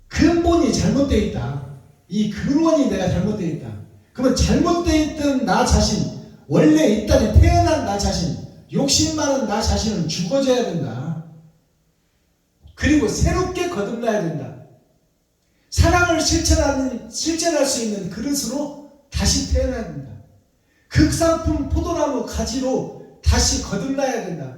근본이 잘못되어 있다. 이 근원이 내가 잘못되어 있다. 그러면 잘못되어 있던 나 자신, 원래 이 땅에 태어난 나 자신, 욕심 많은 나 자신은 죽어져야 된다. 그리고 새롭게 거듭나야 된다. 사랑을 실천할 수 있는 그릇으로 다시 태어나야 된다. 극상품 포도나무 가지로 다시 거듭나야 된다.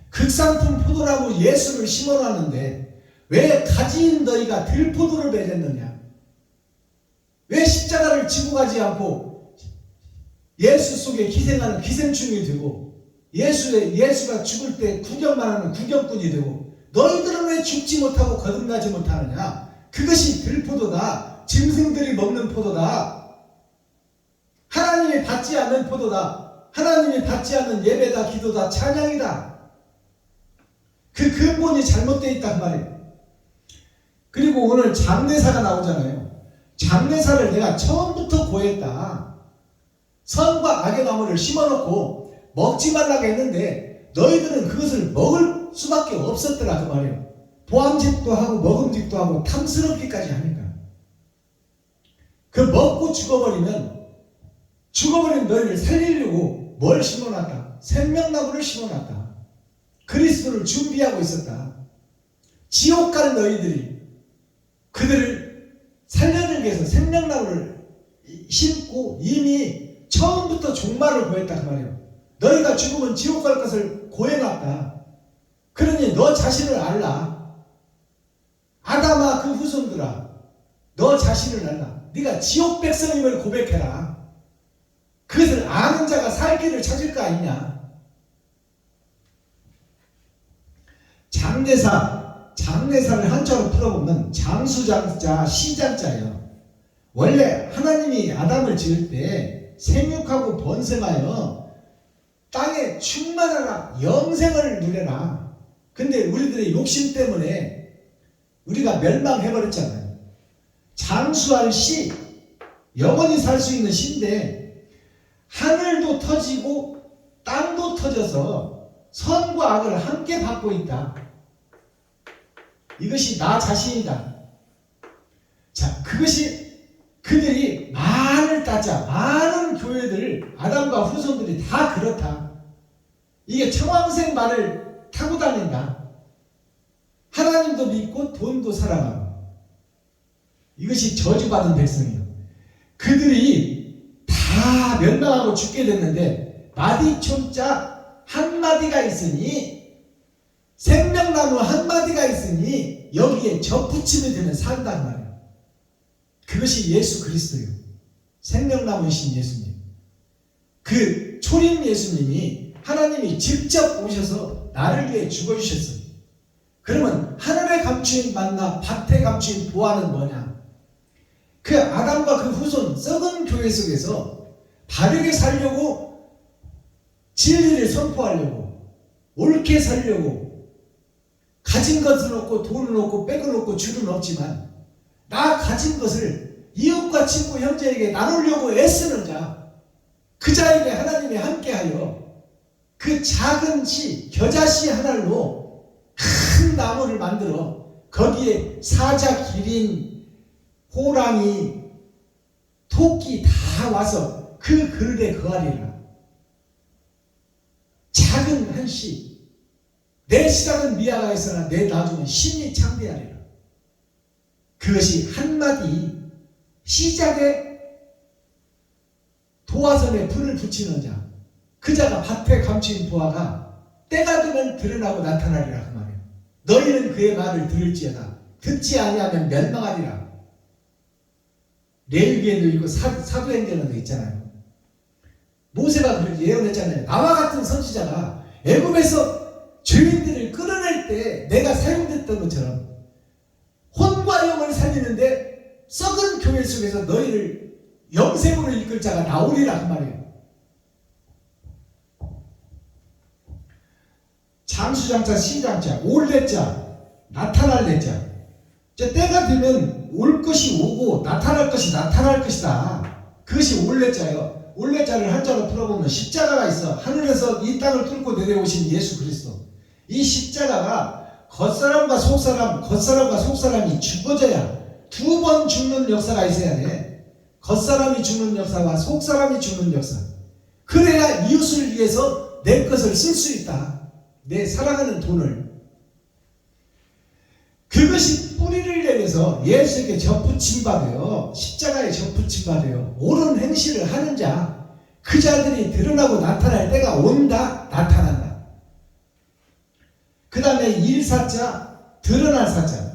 극상품 포도나무 예수를 심어놨는데 왜 가지인 너희가 들포도를 맺었느냐? 왜 십자가를 지고 가지 않고 예수 속에 희생하는 기생충이 되고 예수가 죽을 때 구경만 하는 구경꾼이 되고 너희들은 왜 죽지 못하고 거듭나지 못하느냐? 그것이 들포도다. 짐승들이 먹는 포도다. 하나님이 받지 않는 포도다. 하나님이 받지 않는 예배다, 기도다, 찬양이다. 그 근본이 잘못되어 있단 말이에요. 그리고 오늘 장례사가 나오잖아요. 장례사를 내가 처음부터 고했다. 선과 악의 나무를 심어놓고 먹지 말라고 했는데 너희들은 그것을 먹을 수밖에 없었더라 그 말이에요. 보암직도 하고 먹음직도 하고 탐스럽기까지 하니까. 그 먹고 죽어버린 너희를 살리려고 뭘 심어놨다? 생명나무를 심어놨다. 그리스도를 준비하고 있었다. 지옥 갈 너희들이 그들을 살려주기 위해서 생명나무를 심고 이미 처음부터 종말을 고했다 그 말이에요. 너희가 죽으면 지옥 갈 것을 고해놨다. 그러니 너 자신을 알라. 아담아 그 후손들아, 너 자신을 알라. 네가 지옥 백성임을 고백해라. 그것을 아는 자가 살 길을 찾을 거 아니냐. 장례사를 한자로 풀어보면 장수장자, 시장자예요. 원래 하나님이 아담을 지을 때 생육하고 번성하여 땅에 충만하라. 영생을 누려라. 근데 우리들의 욕심 때문에 우리가 멸망해버렸잖아요. 장수할 씨, 영원히 살 수 있는 씨인데 하늘도 터지고 땅도 터져서 선과 악을 함께 받고 있다. 이것이 나 자신이다. 자, 그것이 그들이 말을 따자. 많은 교회들, 아담과 후손들이 다 그렇다. 이게 청황생 말을 타고 다닌다. 하나님도 믿고 돈도 사랑하고. 이것이 저주받은 백성이에요. 그들이 다 멸망하고 죽게 됐는데 마디촌자 한 마디가 있으니, 생명나무 한 마디가 있으니 여기에 접붙임이 되면 산단 말이에요. 그것이 예수 그리스도예요. 생명나무이신 예수님. 그 초림 예수님이 하나님이 직접 오셔서 나를 위해 죽어주셨어요. 그러면 하늘에 감추인 만나 밭에 감추인 보화는 뭐냐? 그 아담과 그 후손 썩은 교회 속에서 바르게 살려고, 진리를 선포하려고, 옳게 살려고, 가진 것을 얻고 돈을 얻고 백을 얻고 줄은 없지만 나 가진 것을 이웃과 친구 형제에게 나누려고 애쓰는 자, 그 자에게 하나님이 함께하여 그 작은 씨, 겨자씨 하나로 큰 나무를 만들어 거기에 사자, 기린, 호랑이, 토끼 다 와서 그 그릇에 거하리라. 작은 한 씨, 내 시작은 미아가 있으나 내 나중은 신이 창대하리라. 그것이 한마디 시작에 도화선에 불을 붙이는 자, 그 자가 밭에 감추인 보화가 때가 되면 드러나고 나타나리라 그 말이에요. 너희는 그의 말을 들을지어다. 듣지 아니하면 멸망하리라. 레위기에도 있고 사도행전에도 있잖아요. 모세가 그렇게 예언했잖아요. 나와 같은 선지자가 애굽에서 죄인들을 끌어낼 때 내가 사용됐던 것처럼 혼과 영을 살리는데 썩은 교회 속에서 너희를 영생으로 이끌 자가 나오리라 그 말이에요. 장수장자, 시장자, 올래 자, 나타날래 자. 때가 되면 올 것이 오고 나타날 것이 나타날 것이다. 그것이 올래 자예요. 올래 자를 한자로 풀어보면 십자가가 있어. 하늘에서 이 땅을 뚫고 내려오신 예수 그리스도. 이 십자가가 겉사람과 속사람, 겉사람과 속사람이 죽어져야, 두 번 죽는 역사가 있어야 돼. 겉사람이 죽는 역사와 속사람이 죽는 역사. 그래야 이웃을 위해서 내 것을 쓸 수 있다. 내 사랑하는 돈을. 그것이 뿌리를 내려서 예수에게 접붙임 받아요. 십자가에 접붙임 받아요. 옳은 행실을 하는 자, 그 자들이 드러나고 나타날 때가 온다. 나타난다. 그 다음에 일사자, 드러날 사자.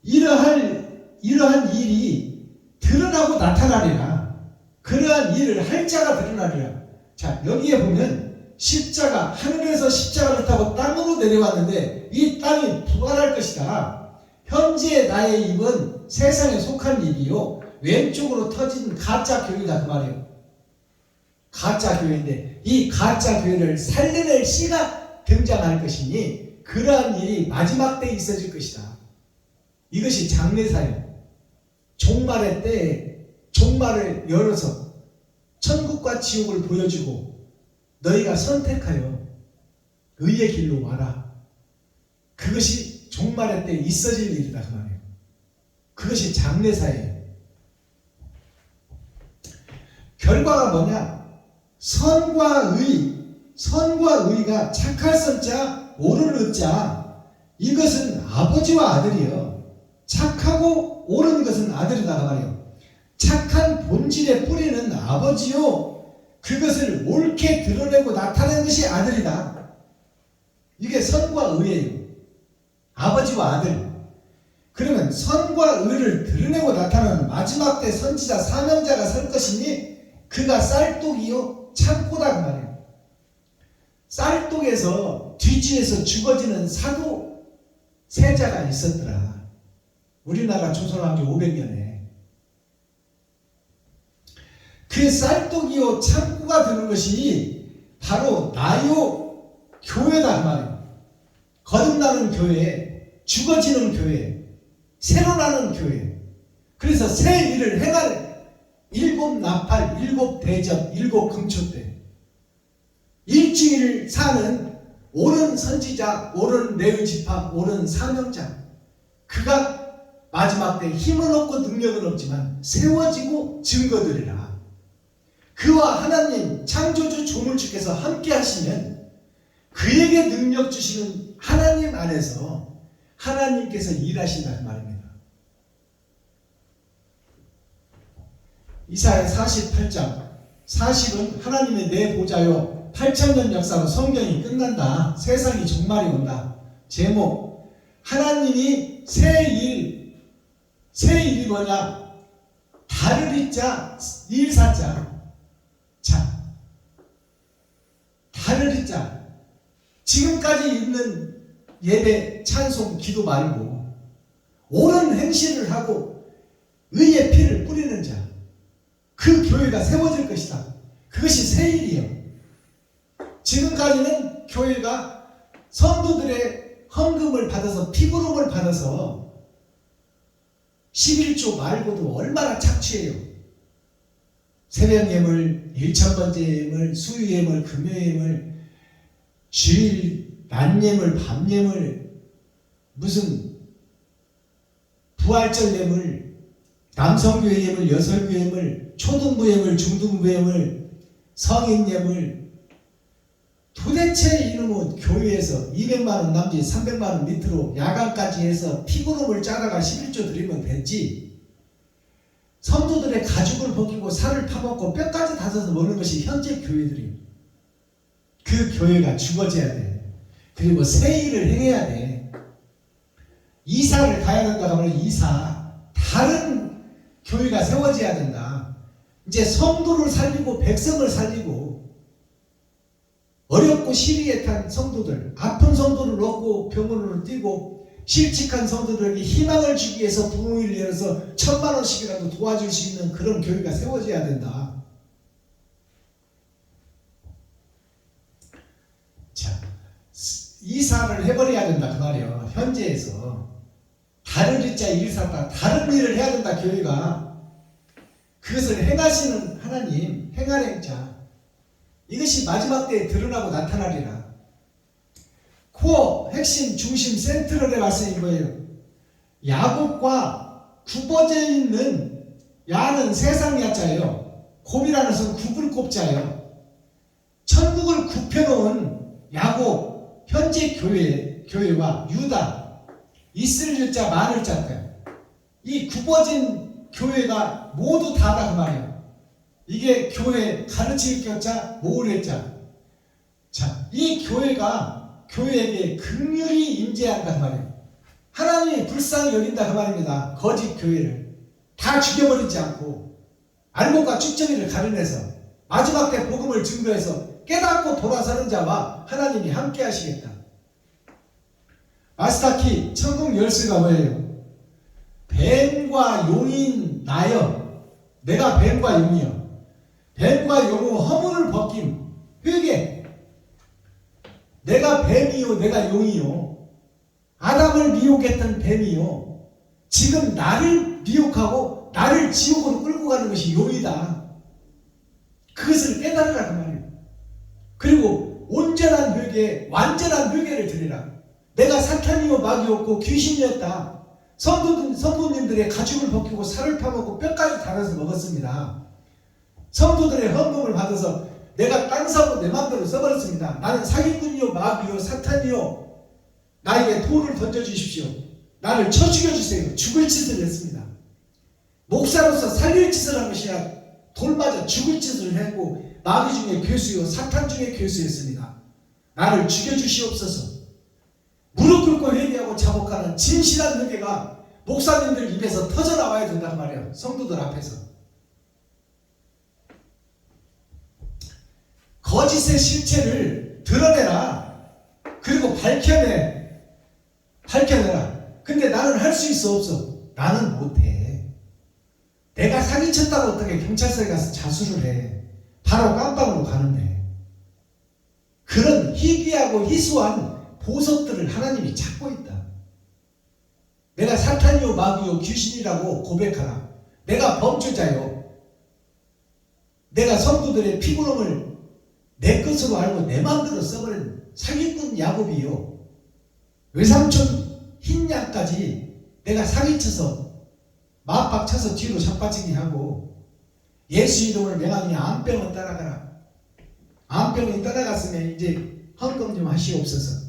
이러한 일이 드러나고 나타나리라. 그러한 일을 할 자가 드러나리라. 자, 여기에 보면 십자가, 하늘에서 십자가를 타고 땅으로 내려왔는데 이 땅이 부활할 것이다. 현재 나의 입은 세상에 속한 입이요, 왼쪽으로 터진 가짜 교회다 그 말이에요. 가짜 교회인데 이 가짜 교회를 살려낼 씨가 등장할 것이니 그러한 일이 마지막 때에 있어질 것이다. 이것이 장래사예요. 종말의 때에 종말을 열어서 천국과 지옥을 보여주고 너희가 선택하여 의의 길로 와라. 그것이 종말의 때에 있어질 일이다 그 말이에요. 그것이 장래사예요. 결과가 뭐냐? 선과 의가 착할 선자, 옳은 의자. 이것은 아버지와 아들이요. 착하고 옳은 것은 아들이다 그 말이에요. 착한 본질의 뿌리는 아버지요, 그것을 옳게 드러내고 나타내는 것이 아들이다. 이게 선과 의예요. 아버지와 아들. 그러면 선과 의를 드러내고 나타나는 마지막 때 선지자 사명자가 설 것이니 그가 쌀독이요 창고다 그 말이에요. 쌀독에서 뒤지에서 죽어지는 사도 세자가 있었더라. 우리나라 조선왕조 500년에. 그 쌀독이요 창고가 되는 것이 바로 나요 교회다 그 말이에요. 거듭나는 교회, 죽어지는 교회, 새로 나는 교회. 그래서 새 일을 행할 일곱 나팔, 일곱 대접, 일곱 금초대, 일주일 사는 옳은 선지자, 옳은 레위 지파, 옳은 사명자. 그가 마지막 때 힘은 없고 능력은 없지만 세워지고 증거드리라. 그와 하나님 창조주 조물주께서 함께 하시면 그에게 능력 주시는 하나님 안에서 하나님께서 일하신다는 말입니다. 이사야 48장 40은 하나님의 내 보좌요 8,000년 역사로 성경이 끝난다. 세상이 종말이 온다. 제목 하나님이 새 일이 뭐냐? 다르리자 일사자. 자, 다르리자. 지금까지 있는 예배, 찬송, 기도 말고 옳은 행실을 하고 의의 피를 뿌리는 자. 그 교회가 세워질 것이다. 그것이 새 일이에요. 지금까지는 교회가 성도들의 헌금을 받아서 피부름을 받아서 11조 말고도 얼마나 착취해요. 새벽 예물, 1,000번째 예물, 수유 예물, 금요 예물, 주일 낮 예물, 밤 예물, 무슨 부활절 예물, 남성교회 예물, 여성교회 예물, 초등부 예물, 중등부 예물, 성인 예물. 도대체 이놈은 교회에서 200만원 남짓 300만원 밑으로 야간까지 해서 피부름을 짜다가 11조 드리면 됐지. 성도들의 가죽을 벗기고 살을 파먹고 뼈까지 다져서 먹는 것이 현재 교회들이. 그 교회가 죽어져야 돼. 그리고 새 일을 행해야 돼. 이사를 가야 된다고 하면 이사. 다른 교회가 세워져야 된다. 이제 성도를 살리고 백성을 살리고 어렵고 시리에 탄 성도들, 아픈 성도를 얻고 병원으로 뛰고 실직한 성도들에게 희망을 주기 위해서 부흥회를 열어서 1,000만원씩이라도 도와줄 수 있는 그런 교회가 세워져야 된다. 자, 이사를 해버려야 된다 그 말이에요. 현재에서 다르리자 일사다. 다른 일을 해야 된다 교회가. 그것을 행하시는 하나님, 행할행자. 이것이 마지막 때에 드러나고 나타나리라. 코어, 핵심, 중심, 센트럴의 말씀이 뭐예요? 야곱과 굽어져 있는 야는 세상 야자예요. 곱이라는 것은 굽을 곱자예요. 천국을 굽혀놓은 야곱, 현재 교회와 유다, 있을 유자, 많을 자다. 이 굽어진 교회가 모두 다다 그 말이에요. 이게 교회 가르칠 교자, 모을 자. 자, 이 교회가 교회에게 긍휼히 임재한다 그 말이에요. 하나님이 불쌍히 여긴다 그 말입니다. 거짓 교회를 다 죽여버리지 않고 알곡과 쭉정이를 가려내서 마지막 때 복음을 증거해서 깨닫고 돌아서는 자와 하나님이 함께 하시겠다. 마스터키 천국 열쇠가 뭐예요? 뱀과 용인 나여. 내가 뱀과 용이여. 뱀과 용우 허물을 벗김. 회개. 내가 뱀이요 내가 용이요. 아담을 미혹했던 뱀이요. 지금 나를 미혹하고 나를 지옥으로 끌고 가는 것이 용이다. 그것을 깨달으라 그 말이에요. 그리고 온전한 회개, 완전한 회개를 드리라. 내가 사탄이요 마귀였고 귀신이었다. 성도님들의 가죽을 벗기고 살을 파먹고 뼈까지 달아서 먹었습니다. 성도들의 헌금을 받아서 내가 땅 사고 내 마음대로 써버렸습니다. 나는 사기꾼이요 마귀요 사탄이요. 나에게 돌을 던져주십시오. 나를 쳐 죽여주세요. 죽을 짓을 했습니다. 목사로서 살릴 짓을 한 것이 아니라 돌 맞아 죽을 짓을 했고 마귀 중에 괴수요 사탄 중에 괴수였습니다. 나를 죽여주시옵소서. 무릎 꿇고 회개하고 자복하는 진실한 회개가 목사님들 입에서 터져나와야 된단 말이에요. 성도들 앞에서. 거짓의 실체를 드러내라. 그리고 밝혀내라. 근데 나는 할 수 있어 없어? 나는 못해. 내가 사기쳤다고 어떻게 경찰서에 가서 자수를 해. 바로 깜빵으로 가는데. 희귀하고 희소한 보석들을 하나님이 찾고 있다. 내가 사탄이요 마귀요 귀신이라고 고백하라. 내가 범죄자요. 내가 성도들의 피부름을 내 것으로 알고 내 마음대로 써버린 사기꾼 야곱이요. 외삼촌 흰양까지 내가 사기쳐서 맞박쳐서 뒤로 잡아치기 하고 예수 이름을 명하니 암병은 따라가라. 암병이 따라갔으면 이제 헌금 좀 하시옵소서.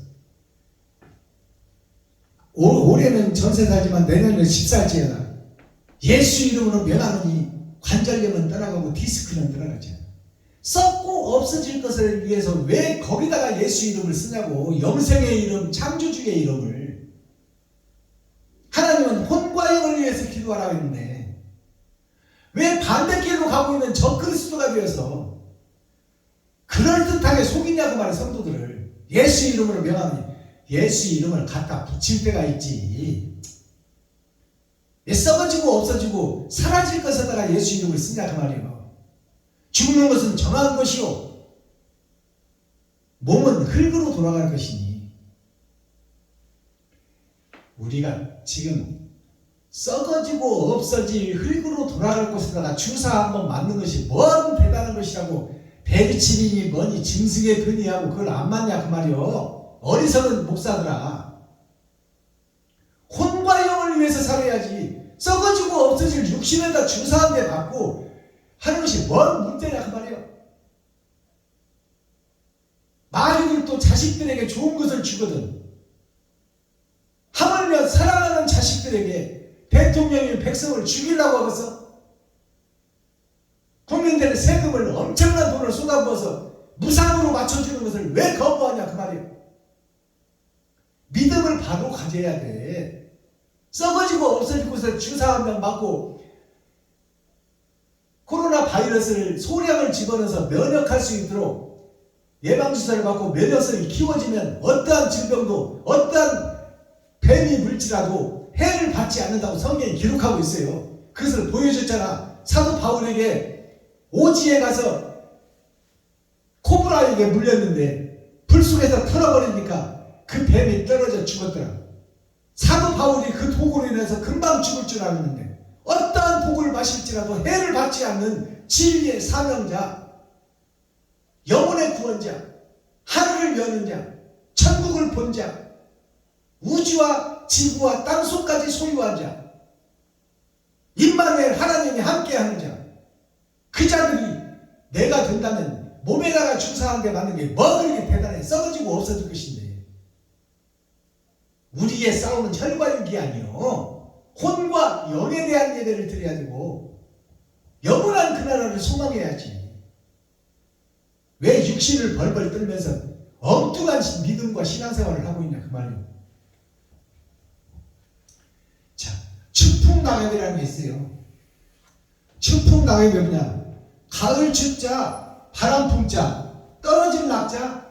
올해는 전세 살지만 내년은 10살째다. 예수 이름으로 명하느니 관절염은 떠나가고 디스크는 떠나가지. 썩고 없어질 것을 위해서 왜 거기다가 예수 이름을 쓰냐고. 영생의 이름, 창조주의 이름을. 하나님은 혼과 영을 위해서 기도하라고 했는데 왜 반대길로 가고 있는 적그리스도가 되어서 그럴듯하게 속이냐고 말해. 성도들을 예수 이름으로 명하니 예수 이름을 갖다 붙일 때가 있지. 썩어지고 없어지고 사라질 것에다가 예수 이름을 쓰냐 그 말이에요. 죽는 것은 정한 것이요 몸은 흙으로 돌아갈 것이니 우리가 지금 썩어지고 없어질 흙으로 돌아갈 곳에다가 주사 한번 맞는 것이 뭔 대단한 것이라고 베르치린이 뭐니 짐승의 근이하고 그걸 안 맞냐 그 말이요. 어리석은 목사들아. 혼과 영을 위해서 살아야지. 썩어지고 없어질 육신에다 주사 한 대 맞고 하는 것이 뭔 문제냐 그 말이요. 마귀들도 자식들에게 좋은 것을 주거든. 하물며 사랑하는 자식들에게 대통령이 백성을 죽이려고 하겠어? 국민들의 세금을 엄청난 돈을 쏟아부어서 무상으로 맞춰주는 것을 왜 거부하냐 그 말이에요. 믿음을 바로 가져야 돼. 썩어지고 없어질 곳에 주사 한 명 맞고 코로나 바이러스를 소량을 집어넣어서 면역할 수 있도록 예방주사를 맞고 면역성이 키워지면 어떠한 질병도 어떠한 뱀이 물지라도 해를 받지 않는다고 성경이 기록하고 있어요. 그것을 보여줬잖아. 사도 바울에게 오지에 가서 코브라에게 물렸는데 불 속에서 털어버리니까 그 뱀이 떨어져 죽었더라. 사도 바울이 그 독으로 인해서 금방 죽을 줄 알았는데 어떠한 독을 마실지라도 해를 받지 않는 진리의 사명자, 영혼의 구원자, 하늘을 여는 자, 천국을 본 자, 우주와 지구와 땅속까지 소유한 자, 임마누엘 하나님이 함께하는 자, 그 자들이 내가 된다면 몸에다가 주사 한 대 맞는 게 뭐 그렇게 대단해. 썩어지고 없어질 것인데. 우리의 싸움은 혈과 육이 아니요 혼과 영에 대한 예배를 드려야 되고 영원한 그 나라를 소망해야지. 왜 육신을 벌벌 떨면서 엉뚱한 믿음과 신앙생활을 하고 있냐 그 말이에요. 자, 추풍낙엽이라는 게 있어요. 추풍낙엽이 뭐냐? 가을 추자, 바람 풍자, 떨어진 낙자,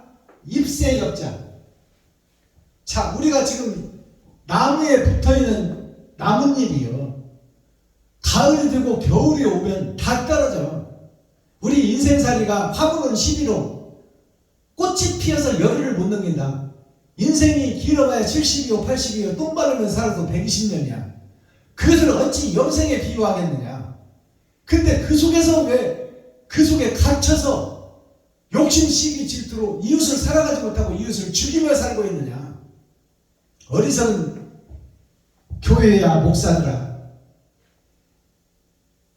잎새 엽자. 자, 우리가 지금 나무에 붙어있는 나뭇잎이요. 가을이 되고 겨울이 오면 다 떨어져. 우리 인생살이가 화분은 11호. 꽃이 피어서 열흘을 못 넘긴다. 인생이 길어봐야 70이요 80이요 똥 바르면 살아도 120년이야. 그것을 어찌 영생에 비유하겠느냐. 근데 그 속에서 왜 그 속에 갇혀서 욕심 시기 질투로 이웃을 사랑하지 못하고 이웃을 죽이며 살고 있느냐. 어리석은 교회야 목사들아.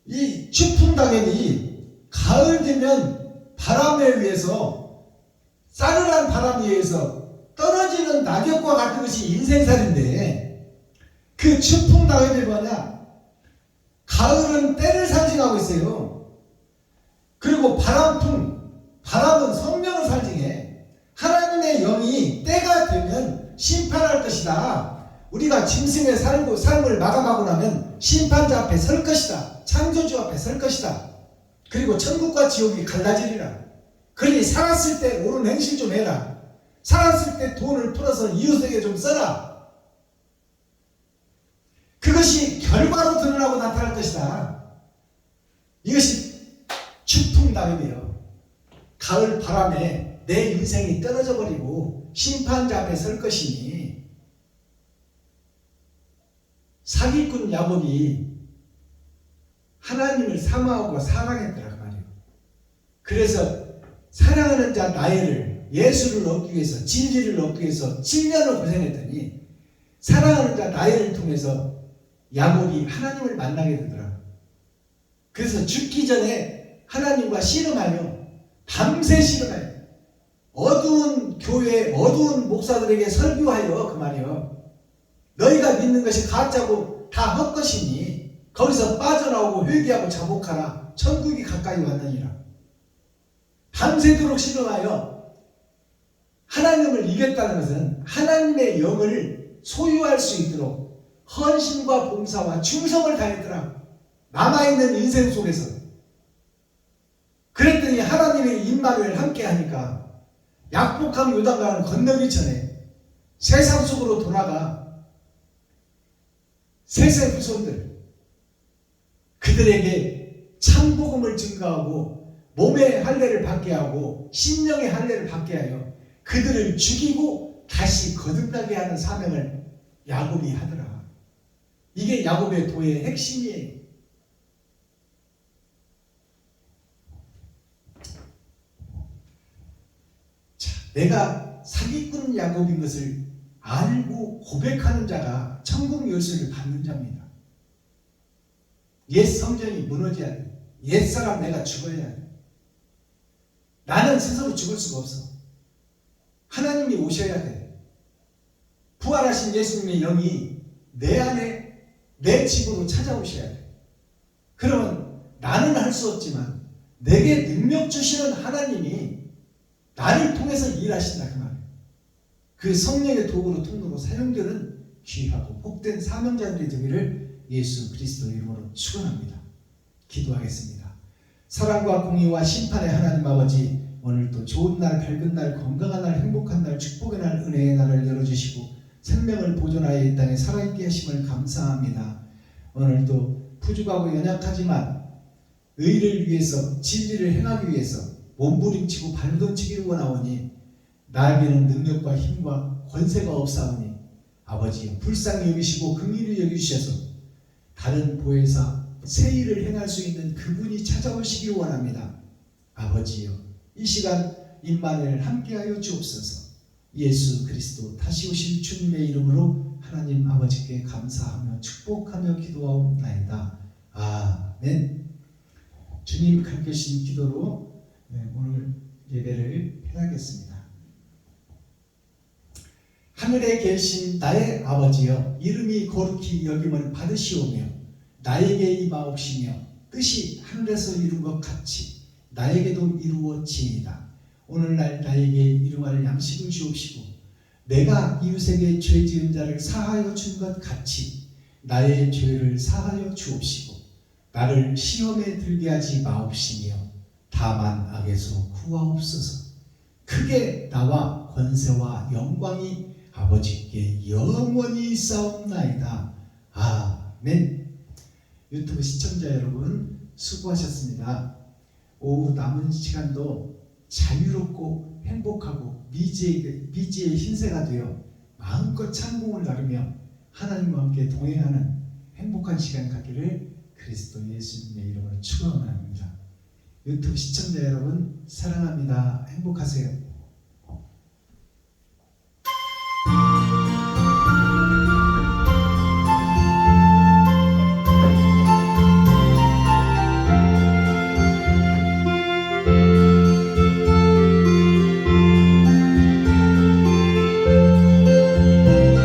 이 추풍낙엽이 가을 되면 바람에 의해서 싸늘한 바람에 의해서 떨어지는 낙엽과 같은 것이 인생살인데 그 추풍낙엽이 뭐냐? 가을은 때를 상징하고 있어요. 그리고 바람은 성령을 상징해. 하나님의 영이 때가 되면 심판할 것이다. 우리가 짐승의 삶을 마감하고 나면 심판자 앞에 설 것이다. 창조주 앞에 설 것이다. 그리고 천국과 지옥이 갈라지리라. 그러니 살았을 때 옳은 행실 좀 해라. 살았을 때 돈을 풀어서 이웃에게 좀 써라. 그것이 결과로 드러나고 나타날 것이다. 이것이 추풍낙엽이에요. 가을 바람에 내 인생이 떨어져 버리고 심판자 앞에 설 것이니 사기꾼 야곱이 하나님을 사모하고 사랑했더라 그 말이에요. 그래서 사랑하는 자 나엘을 예수를 얻기 위해서 진리를 얻기 위해서 7년을 고생했더니 사랑하는 자 나엘을 통해서 야곱이 하나님을 만나게 되더라. 그래서 죽기 전에 하나님과 씨름하여 밤새 씨름하여 어두운 교회 어두운 목사들에게 설교하여 그 말이요. 너희가 믿는 것이 가짜고 다 헛것이니 거기서 빠져나오고 회개하고 자복하라. 천국이 가까이 왔느니라. 밤새도록 씨름하여 하나님을 이겼다는 것은 하나님의 영을 소유할 수 있도록 헌신과 봉사와 충성을 다했더라. 남아있는 인생 속에서. 그랬더니 하나님의 임마누엘 함께 하니까 약복한 요단강을 건너기 전에 세상 속으로 돌아가 셋의 후손들 그들에게 참복음을 증거하고 몸의 할례를 받게 하고 심령의 할례를 받게 하여 그들을 죽이고 다시 거듭나게 하는 사명을 야곱이 하더라. 이게 야곱의 도의 핵심이에요. 자, 내가 사기꾼 야곱인 것을 알고 고백하는 자가 천국 열쇠를 받는 자입니다. 옛 성전이 무너져야 돼. 옛 사람 내가 죽어야 돼. 나는 스스로 죽을 수가 없어. 하나님이 오셔야 돼. 부활하신 예수님의 영이 내 안에 내 집으로 찾아오셔야 돼. 그러면 나는 할 수 없지만 내게 능력 주시는 하나님이 나를 통해서 일하신다 그 말이에요. 그 성령의 도구로 통로로 사용되는 귀하고 복된 사명자들이 되기를 예수 그리스도 이름으로 축원합니다. 기도하겠습니다. 사랑과 공의와 심판의 하나님 아버지, 오늘도 좋은 날, 밝은 날, 건강한 날, 행복한 날, 축복의 날, 은혜의 날을 열어주시고 생명을 보존하여 이 땅에 살아있게 하심을 감사합니다. 오늘도 부족하고 연약하지만 의를 위해서 진리를 행하기 위해서 몸부림치고 발돋치기를 원하오니 나에게는 능력과 힘과 권세가 없사오니 아버지 불쌍히 여기시고 긍휼히 여기주셔서 다른 보혜사 새 일을 행할 수 있는 그분이 찾아오시길 원합니다. 아버지여, 이 시간 임마누엘 함께하여 주옵소서. 예수 그리스도 다시 오실 주님의 이름으로 하나님 아버지께 감사하며 축복하며 기도하옵나이다. 아멘. 주님 가르치신 기도로 오늘 예배를 해야겠습니다. 하늘에 계신 나의 아버지여, 이름이 거룩히 여김을 받으시오며 나에게 임하옵시며 뜻이 하늘에서 이룬 것 같이 나에게도 이루어지이다. 오늘날 나에게 일용할 양식을 주옵시고 내가 이웃에게 죄 지은 자를 사하여 준 것 같이 나의 죄를 사하여 주옵시고 나를 시험에 들게 하지 마옵시며 다만 악에서 구하옵소서. 크게 나와 권세와 영광이 아버지께 영원히 있사옵나이다. 아멘. 유튜브 시청자 여러분 수고하셨습니다. 오후 남은 시간도 자유롭고 행복하고 미지의 신세가 되어 마음껏 창공을 나르며 하나님과 함께 동행하는 행복한 시간 갖기를 그리스도 예수님의 이름으로 축원합니다. 유튜브 시청자 여러분 사랑합니다. 행복하세요.